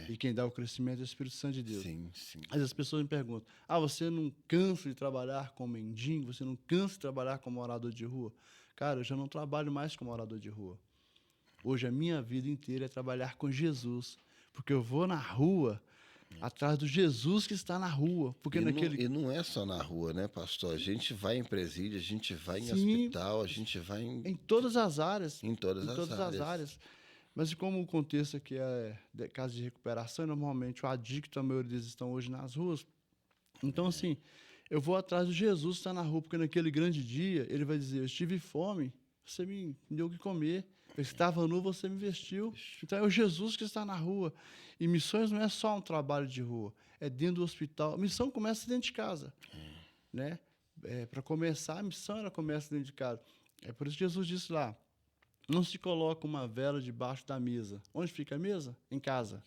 e quem dá o crescimento é o Espírito Santo de Deus. Sim, sim. Mas as pessoas me perguntam, você não cansa de trabalhar como mendigo? Você não cansa de trabalhar como morador de rua? Cara, eu já não trabalho mais como morador de rua. Hoje a minha vida inteira é trabalhar com Jesus, porque eu vou na rua atrás do Jesus que está na rua. Porque E não é só na rua, né, pastor? A gente vai em presídio, a gente vai em Sim, hospital, a gente vai em todas as áreas. em todas as áreas. Mas como o contexto aqui é de casa de recuperação, normalmente o adicto, a maioria deles estão hoje nas ruas. Então, assim, eu vou atrás do Jesus que está na rua, porque naquele grande dia ele vai dizer, eu estive fome, você me deu o que comer. Eu estava nu, você me vestiu. Então é o Jesus que está na rua. E missões não é só um trabalho de rua, é dentro do hospital. A missão começa dentro de casa. Né? Para começar, a missão ela começa dentro de casa. É por isso que Jesus disse lá, não se coloca uma vela debaixo da mesa. Onde fica a mesa? Em casa.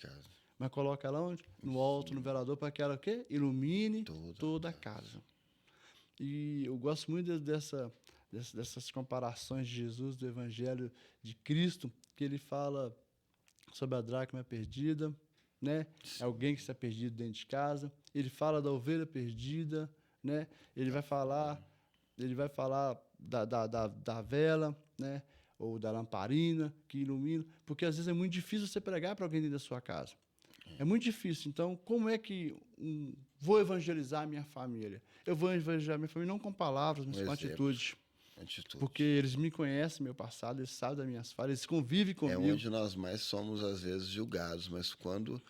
Mas coloca ela onde? No alto, no velador, para que ela o quê? Ilumine toda a casa. E eu gosto muito dessas comparações de Jesus, do Evangelho de Cristo, que ele fala sobre a dracma perdida, né? Alguém que está perdido dentro de casa. Ele fala da ovelha perdida, né? Ele vai falar da vela, né? Ou da lamparina que ilumina, porque às vezes é muito difícil você pregar para alguém dentro da sua casa. É muito difícil. Então, como é que vou evangelizar a minha família? Eu vou evangelizar a minha família não com palavras, mas com atitude. Porque eles me conhecem, meu passado, eles sabem das minhas falhas, eles convivem comigo. É onde nós mais somos, às vezes, julgados, mas quando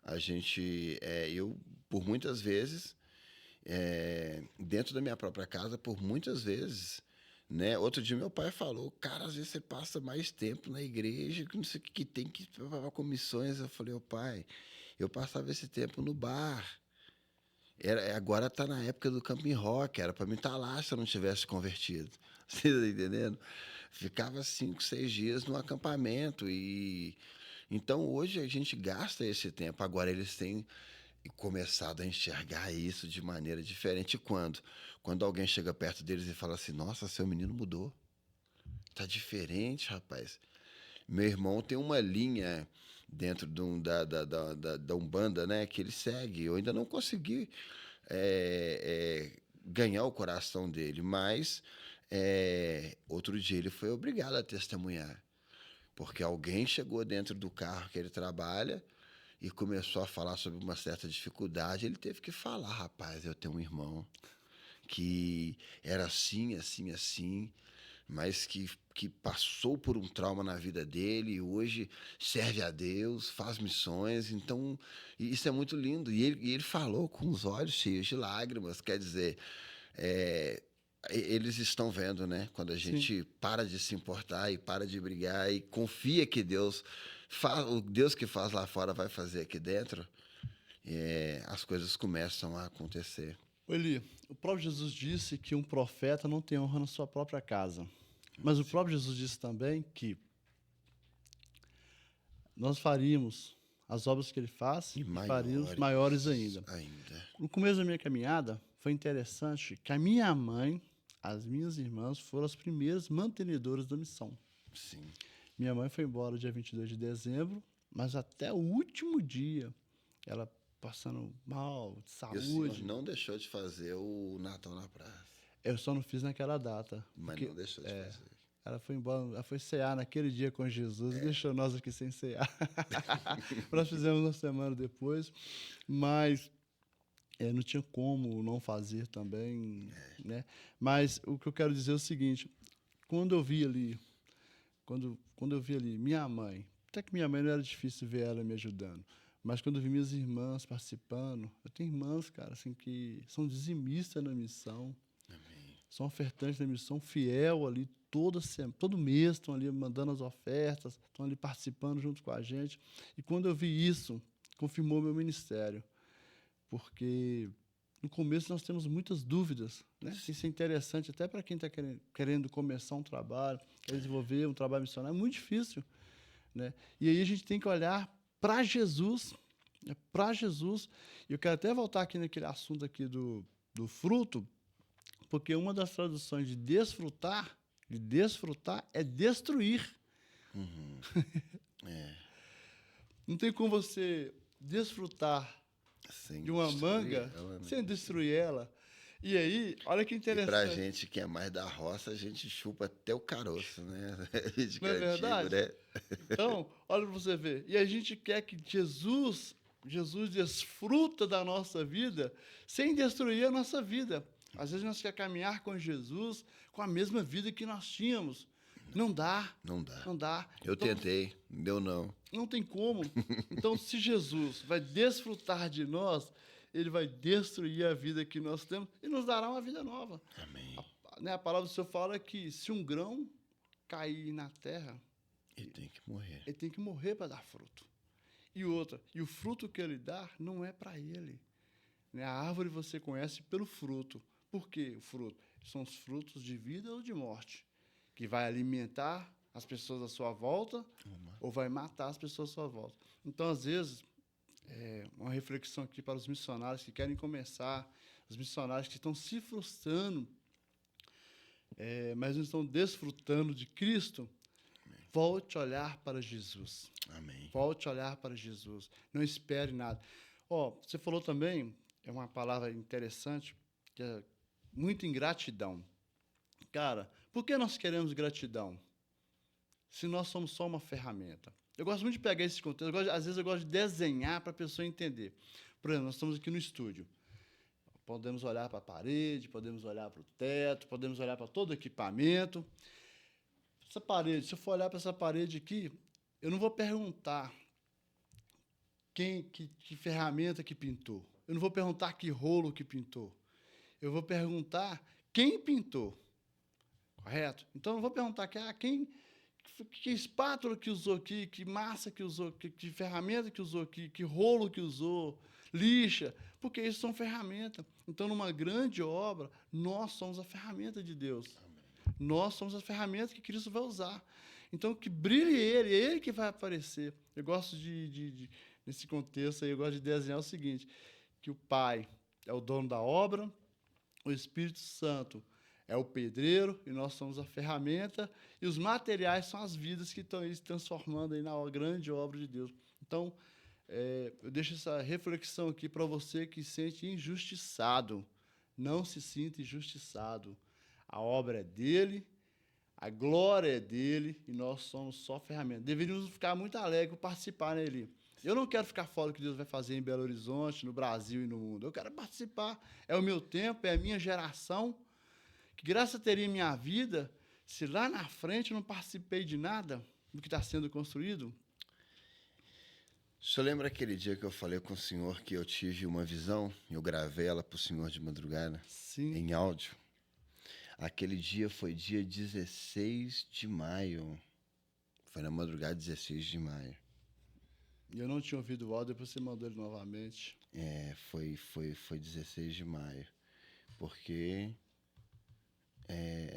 a gente... eu, por muitas vezes, dentro da minha própria casa, por muitas vezes... Né? Outro dia meu pai falou, cara, às vezes você passa mais tempo na igreja, que não sei o que tem que trabalhar com missões. Eu falei, pai, eu passava esse tempo no bar. Agora tá na época do Camping Rock, era para mim estar lá se eu não tivesse convertido. Você tá entendendo? Ficava 5, 6 dias no acampamento. Então hoje a gente gasta esse tempo. Agora eles têm começado a enxergar isso de maneira diferente. Quando alguém chega perto deles e fala assim, nossa, seu menino mudou, tá diferente, rapaz. Meu irmão tem uma linha dentro da Umbanda, né, que ele segue. Eu ainda não consegui ganhar o coração dele, mas outro dia ele foi obrigado a testemunhar, porque alguém chegou dentro do carro que ele trabalha e começou a falar sobre uma certa dificuldade. Ele teve que falar, rapaz, eu tenho um irmão que era assim, assim, assim, mas que passou por um trauma na vida dele e hoje serve a Deus, faz missões. Então, isso é muito lindo. E ele falou com os olhos cheios de lágrimas, quer dizer, eles estão vendo, né? Quando a gente para de se importar e para de brigar e confia que o Deus que faz lá fora vai fazer aqui dentro, as coisas começam a acontecer. Eli, o próprio Jesus disse que um profeta não tem honra na sua própria casa. Mas o próprio Jesus disse também que nós faríamos as obras que ele faz E e faríamos maiores ainda. ainda. No começo da minha caminhada, foi interessante que a minha mãe, as minhas irmãs, foram as primeiras mantenedoras da missão. Sim. Minha mãe foi embora dia 22 de dezembro, mas até o último dia, ela passando mal, de E o senhor saúde. não deixou de fazer o Natal na praça. Eu só não fiz naquela data. Mas porque não deixou de fazer. ela foi embora, ela foi cear naquele dia com Jesus e deixou nós aqui sem cear. Nós fizemos uma semana depois, mas não tinha como não fazer também, né? Mas o que eu quero dizer é o seguinte: quando eu vi ali, quando eu vi ali minha mãe, até que minha mãe não era difícil ver ela me ajudando, mas quando eu vi minhas irmãs participando, eu tenho irmãs, cara, assim, que são dizimistas na missão, são ofertantes da missão, fiel ali todo mês estão ali mandando as ofertas, estão ali participando junto com a gente. E quando eu vi isso, confirmou meu ministério, porque no começo nós temos muitas dúvidas, né? Isso é interessante até para quem está querendo começar um trabalho, quer desenvolver um trabalho missionário, é muito difícil, né? E aí a gente tem que olhar para Jesus, né? Para Jesus. E eu quero até voltar aqui naquele assunto aqui do fruto, porque uma das traduções de desfrutar é destruir. Não tem como você desfrutar Sem de uma destruir manga ela, né? sem destruir ela. E aí, olha que E pra interessante. gente que é mais da roça, a gente chupa até o caroço, né? A gente que Não é é antigo, verdade? né? Então, olha para você ver. E a gente quer que Jesus desfruta da nossa vida sem destruir a nossa vida. Às vezes nós queremos caminhar com Jesus com a mesma vida que nós tínhamos. Não dá. Não dá. Não dá. Eu Então, tentei, deu não. não tem como. Então, se Jesus vai desfrutar de nós, ele vai destruir a vida que nós temos e nos dará uma vida nova. Amém. A palavra do Senhor fala que se um grão cair na terra, Ele tem que morrer. ele tem que morrer para dar fruto. E outra, e o fruto que ele dá não é para ele. Né? A árvore você conhece pelo fruto. Por que o fruto? São os frutos de vida ou de morte, que vai alimentar as pessoas à sua volta ou vai matar as pessoas à sua volta. Então, às vezes, uma reflexão aqui para os missionários que querem começar, os missionários que estão se frustrando, mas não estão desfrutando de Cristo, volte a olhar para Jesus. Amém. Volte a olhar para Jesus. Não espere nada. Você falou também, é uma palavra interessante, que é muito ingratidão. Cara, por que nós queremos gratidão? Se nós somos só uma ferramenta. Eu gosto muito de pegar esse contexto. Às vezes eu gosto de desenhar para a pessoa entender. Por exemplo, nós estamos aqui no estúdio. Podemos olhar para a parede, podemos olhar para o teto, podemos olhar para todo o equipamento. Essa parede, se eu for olhar para essa parede aqui, eu não vou perguntar que ferramenta que pintou. Eu não vou perguntar que rolo que pintou. Eu vou perguntar quem pintou. Correto? Então, eu não vou perguntar que espátula que usou aqui, que massa que usou, que ferramenta que usou aqui, que rolo que usou, lixa, porque isso são ferramentas. Então, numa grande obra, nós somos a ferramenta de Deus. Nós somos as ferramentas que Cristo vai usar. Então, que brilhe Ele, é Ele que vai aparecer. Eu gosto nesse contexto aí, eu gosto de desenhar o seguinte, que o Pai é o dono da obra, o Espírito Santo é o pedreiro e nós somos a ferramenta e os materiais são as vidas que estão aí se transformando aí na grande obra de Deus. Então, eu deixo essa reflexão aqui para você que se sente injustiçado. Não se sinta injustiçado. A obra é dele, a glória é dele e nós somos só ferramenta. Deveríamos ficar muito alegres por participar, né, Eli? Eu não quero ficar fora do que Deus vai fazer em Belo Horizonte, no Brasil e no mundo. Eu quero participar. É o meu tempo, é a minha geração. Que graça teria em minha vida se lá na frente eu não participei de nada do que está sendo construído? O senhor lembra aquele dia que eu falei com o senhor que eu tive uma visão? Eu gravei ela para o senhor de madrugada, Sim. em áudio. Aquele dia foi dia 16 de maio. Foi na madrugada 16 de maio. Eu não tinha ouvido o áudio, depois você mandou ele novamente. Foi 16 de maio. porque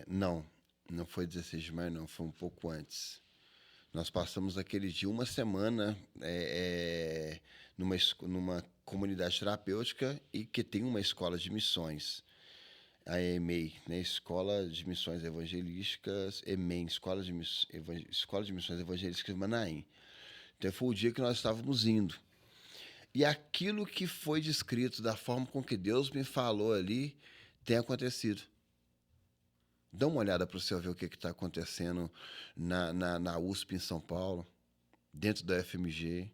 não foi 16 de maio, não, foi um pouco antes. Nós passamos aquele dia uma semana numa comunidade terapêutica e que tem uma escola de missões, a EMEI, né? Escola de Missões Evangelísticas, EMEI, Escola de Missões Evangelísticas de Manaim. Então foi o dia que nós estávamos indo. E aquilo que foi descrito da forma com que Deus me falou ali tem acontecido. Dá uma olhada para o senhor ver o que está acontecendo na USP em São Paulo, dentro da FMG.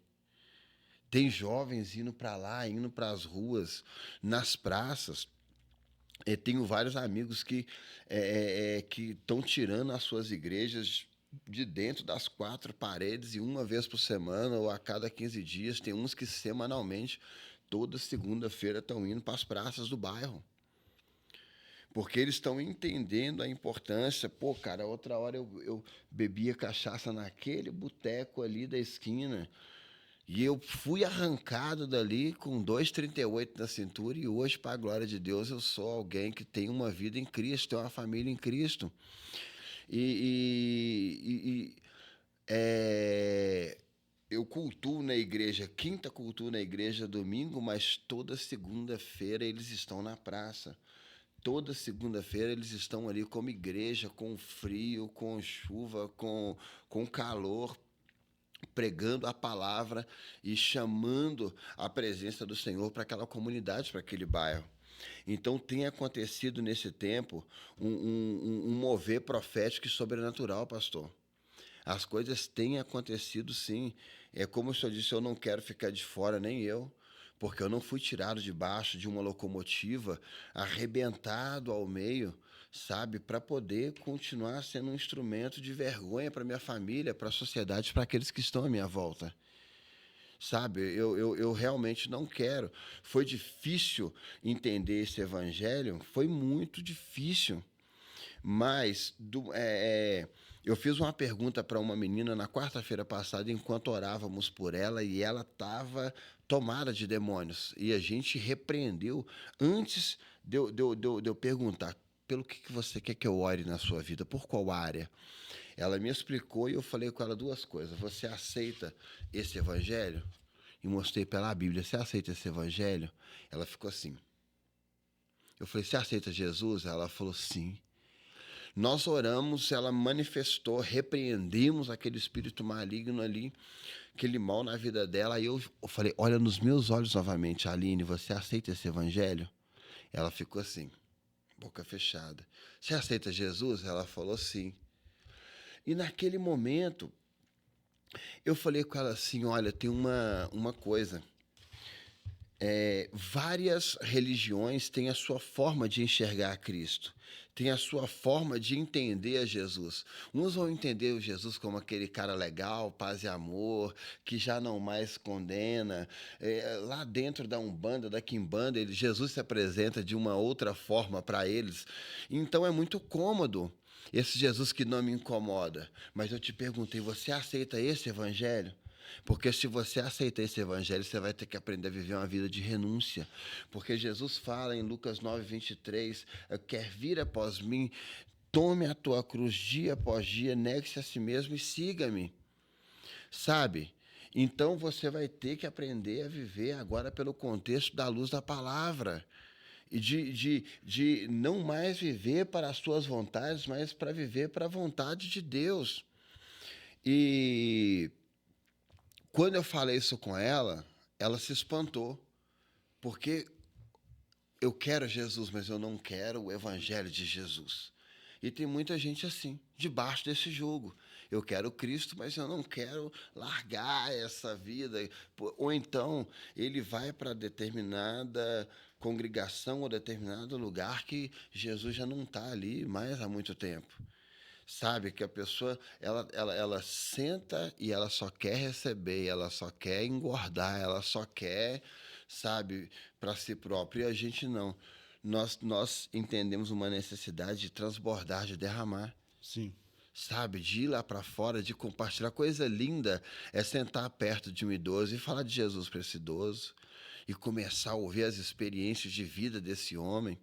Tem jovens indo para lá, indo para as ruas, nas praças. Eu tenho vários amigos que estão tirando as suas igrejas de dentro das 4 paredes e uma vez por semana ou a cada 15 dias. Tem uns que semanalmente, toda segunda-feira, estão indo para as praças do bairro. Porque eles estão entendendo a importância. Pô, cara, outra hora eu bebia cachaça naquele boteco ali da esquina e eu fui arrancado dali com 2,38 na cintura e hoje, para a glória de Deus, eu sou alguém que tem uma vida em Cristo, tem uma família em Cristo. Eu cultuo na igreja, quinta cultuo na igreja, domingo, mas toda segunda-feira eles estão na praça. Toda segunda-feira eles estão ali como igreja, com frio, com chuva, com calor, pregando a palavra e chamando a presença do Senhor para aquela comunidade, para aquele bairro. Então tem acontecido nesse tempo um mover profético e sobrenatural, pastor. As coisas têm acontecido, sim. É como o senhor disse, eu não quero ficar de fora, nem eu, porque eu não fui tirado debaixo de uma locomotiva, arrebentado ao meio, sabe, para poder continuar sendo um instrumento de vergonha para minha família, para a sociedade, para aqueles que estão à minha volta. Sabe, eu realmente não quero. Foi difícil entender esse evangelho, foi muito difícil. Mas eu fiz uma pergunta para uma menina na quarta-feira passada, enquanto orávamos por ela, e ela estava tomada de demônios. E a gente repreendeu antes de eu perguntar pelo que você quer que eu ore na sua vida, por qual área. Ela me explicou e eu falei com ela 2 coisas. Você aceita esse evangelho? E mostrei para ela a Bíblia. Você aceita esse evangelho? Ela ficou assim. Eu falei, você aceita Jesus? Ela falou, sim. Nós oramos, ela manifestou, repreendemos aquele espírito maligno ali, aquele mal na vida dela. Aí eu falei, olha nos meus olhos novamente, Aline, você aceita esse evangelho? Ela ficou assim, boca fechada. Você aceita Jesus? Ela falou sim. E naquele momento, eu falei com ela assim, olha, tem uma coisa. Várias religiões têm a sua forma de enxergar a Cristo, têm a sua forma de entender a Jesus. Uns vão entender o Jesus como aquele cara legal, paz e amor, que já não mais condena. Lá dentro da Umbanda, da Quimbanda, Jesus se apresenta de uma outra forma para eles. Então é muito cômodo esse Jesus que não me incomoda. Mas eu te perguntei, você aceita esse evangelho? Porque se você aceitar esse evangelho, você vai ter que aprender a viver uma vida de renúncia. Porque Jesus fala em Lucas 9:23, quer vir após mim, tome a tua cruz dia após dia, negue-se a si mesmo e siga-me. Sabe? Então você vai ter que aprender a viver agora pelo contexto da luz da palavra. E de não mais viver para as suas vontades, mas para viver para a vontade de Deus. E quando eu falei isso com ela, ela se espantou, porque eu quero Jesus, mas eu não quero o evangelho de Jesus. E tem muita gente assim, debaixo desse jugo. Eu quero Cristo, mas eu não quero largar essa vida. Ou então ele vai para determinada congregação ou determinado lugar que Jesus já não está ali mais há muito tempo. Sabe, que a pessoa, ela senta e ela só quer receber, ela só quer engordar, ela só quer, sabe, para si própria. E a gente não. Nós entendemos uma necessidade de transbordar, de derramar. Sim. Sabe, de ir lá para fora, de compartilhar. Coisa linda é sentar perto de um idoso e falar de Jesus para esse idoso e começar a ouvir as experiências de vida desse homem.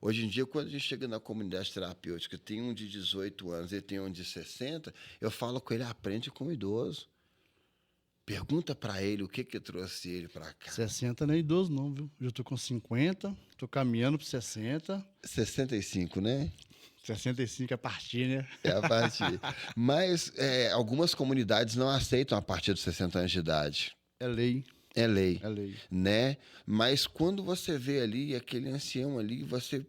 Hoje em dia, quando a gente chega na comunidade terapêutica, tem um de 18 anos e tem um de 60, eu falo com ele, aprende com o idoso. Pergunta para ele o que trouxe ele para cá. 60 não é idoso não, viu? Eu tô com 50, tô caminhando para 60. 65, né? 65 a partir, né? É a partir. Mas algumas comunidades não aceitam a partir dos 60 anos de idade. É lei. É lei, É lei. né? Mas quando você vê ali aquele ancião ali, você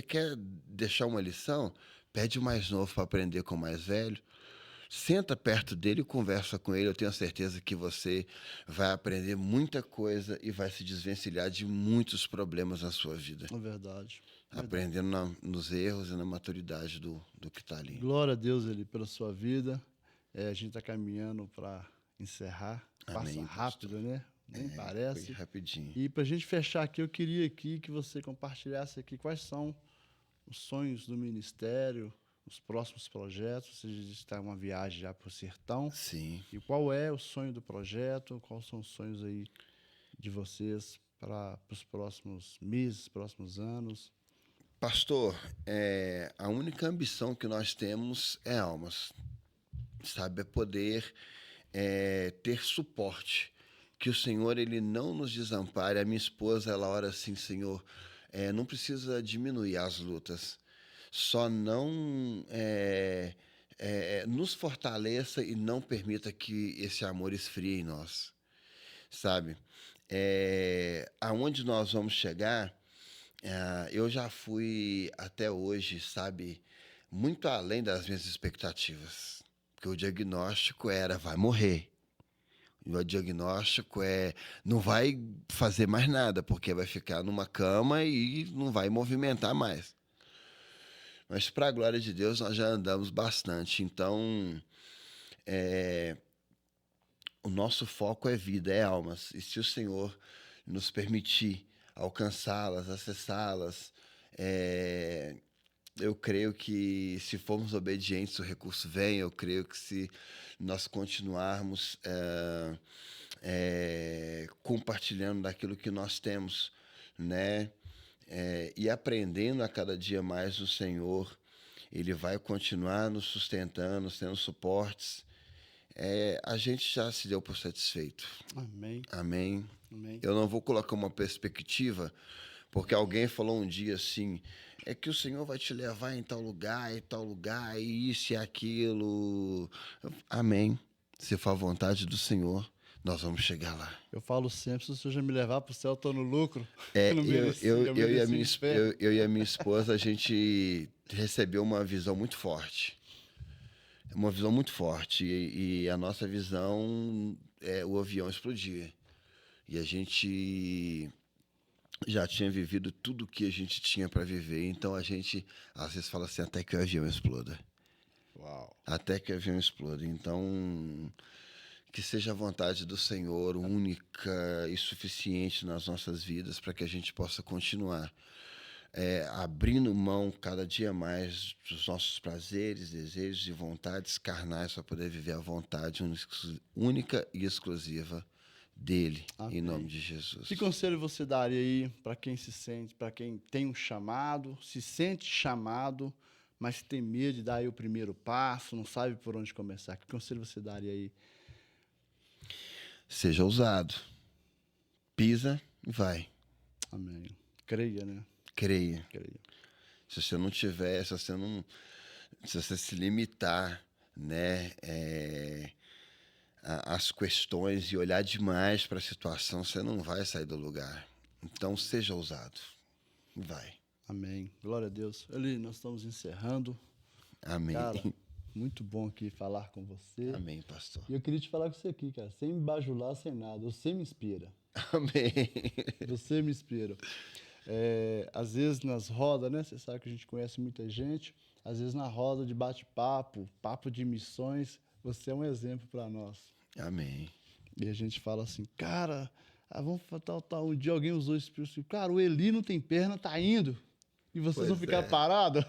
quer deixar uma lição, pede o mais novo para aprender com o mais velho. Senta perto dele e conversa com ele. Eu tenho certeza que você vai aprender muita coisa e vai se desvencilhar de muitos problemas na sua vida. É verdade. Aprendendo nos erros e na maturidade do que está ali. Glória a Deus, Eli, pela sua vida. A gente está caminhando para encerrar. Amém, Passa rápido, né? Nem parece. Foi rapidinho. E para a gente fechar aqui, eu queria aqui que você compartilhasse aqui quais são os sonhos do ministério, os próximos projetos. Você está uma viagem já para o sertão. Sim. E qual é o sonho do projeto? Quais são os sonhos aí de vocês para os próximos meses, próximos anos? Pastor, a única ambição que nós temos é almas, sabe? É poder ter suporte, que o Senhor ele não nos desampare. A minha esposa, ela ora assim, Senhor, não precisa diminuir as lutas, só não nos fortaleça e não permita que esse amor esfrie em nós, sabe? Aonde nós vamos chegar, eu já fui até hoje, sabe, muito além das minhas expectativas, porque o diagnóstico era, vai morrer. O diagnóstico não vai fazer mais nada, porque vai ficar numa cama e não vai movimentar mais. Mas, para a glória de Deus, nós já andamos bastante. Então, o nosso foco é vida, é almas. E se o Senhor nos permitir alcançá-las, acessá-las, eu creio que se formos obedientes, o recurso vem. Eu creio que se nós continuarmos compartilhando daquilo que nós temos, né? E aprendendo a cada dia mais o Senhor, Ele vai continuar nos sustentando, sendo suportes. A gente já se deu por satisfeito. Amém. Amém. Amém. Eu não vou colocar uma perspectiva, porque alguém falou um dia assim, é que o Senhor vai te levar em tal lugar, e isso e aquilo. Amém. Se for a vontade do Senhor, nós vamos chegar lá. Eu falo sempre, se o Senhor já me levar para o céu, estou no lucro. Eu e a minha esposa, a gente recebeu uma visão muito forte. Uma visão muito forte. E a nossa visão o avião explodir. E a gente já tinha vivido tudo o que a gente tinha para viver. Então a gente, às vezes, fala assim, até que o avião exploda. Uau. Até que o avião exploda. Então, que seja a vontade do Senhor única e suficiente nas nossas vidas para que a gente possa continuar abrindo mão cada dia mais dos nossos prazeres, desejos e vontades carnais para poder viver a vontade única e exclusiva dele. Amém. Em nome de Jesus. Que conselho você daria aí para quem se sente, para quem tem um chamado, se sente chamado, mas tem medo de dar aí o primeiro passo, não sabe por onde começar? Que conselho você daria aí? Seja ousado. Pisa e vai. Amém. Creia, né? Creia. Se você não tiver, se você se limitar, né, as questões e olhar demais para a situação, você não vai sair do lugar. Então, seja ousado. Vai. Amém. Glória a Deus. Eli, nós estamos encerrando. Amém. Cara, muito bom aqui falar com você. Amém, pastor. E eu queria te falar com você aqui, cara, sem me bajular, sem nada. Você me inspira. Amém. Você me inspira. Às vezes nas rodas, né? Você sabe que a gente conhece muita gente. Às vezes na roda de bate-papo, papo de missões, você é um exemplo para nós. Amém. E a gente fala assim, cara, vamos tal. Um dia alguém usou esse princípio. Cara, o Eli não tem perna, tá indo. E vocês vão ficar parados?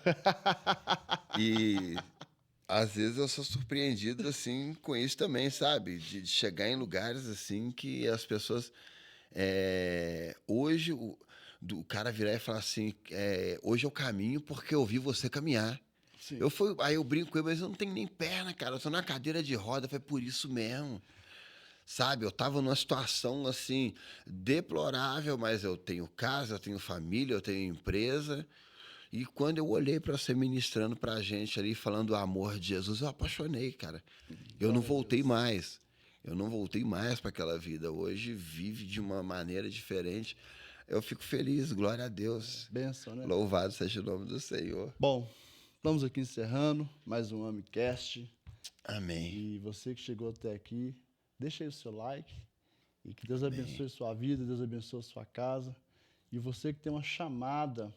E às vezes eu sou surpreendido assim com isso também, sabe? De chegar em lugares assim que as pessoas... hoje do cara virar e falar assim, hoje eu caminho porque eu vi você caminhar. Sim. Aí eu brinco com ele, mas eu não tenho nem perna, cara, eu tô na cadeira de roda, foi por isso mesmo. Sabe, eu tava numa situação, assim, deplorável, mas eu tenho casa, eu tenho família, eu tenho empresa. E quando eu olhei para você ministrando pra gente ali, falando do amor de Jesus, eu apaixonei, cara. Eu não Glória a voltei Deus. mais. Eu não voltei mais para aquela vida. Hoje vive de uma maneira diferente. Eu fico feliz, glória a Deus. Bênção, né? Louvado seja o nome do Senhor. Bom, estamos aqui encerrando mais um AmiCast. Amém. E você que chegou até aqui, deixa aí o seu like. E que Deus Amém. abençoe sua vida, Deus abençoe sua casa. E você que tem uma chamada,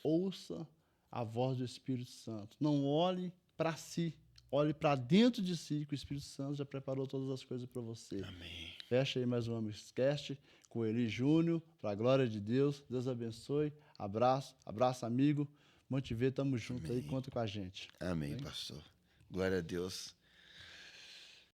ouça a voz do Espírito Santo. Não olhe para si, olhe para dentro de si, que o Espírito Santo já preparou todas as coisas para você. Amém. Fecha aí mais um AmiCast com Eli Júnior, para a glória de Deus. Deus abençoe. Abraço, abraço, amigo. Monte Vê, tamo junto aí, conta com a gente. Amém, pastor. Glória a Deus.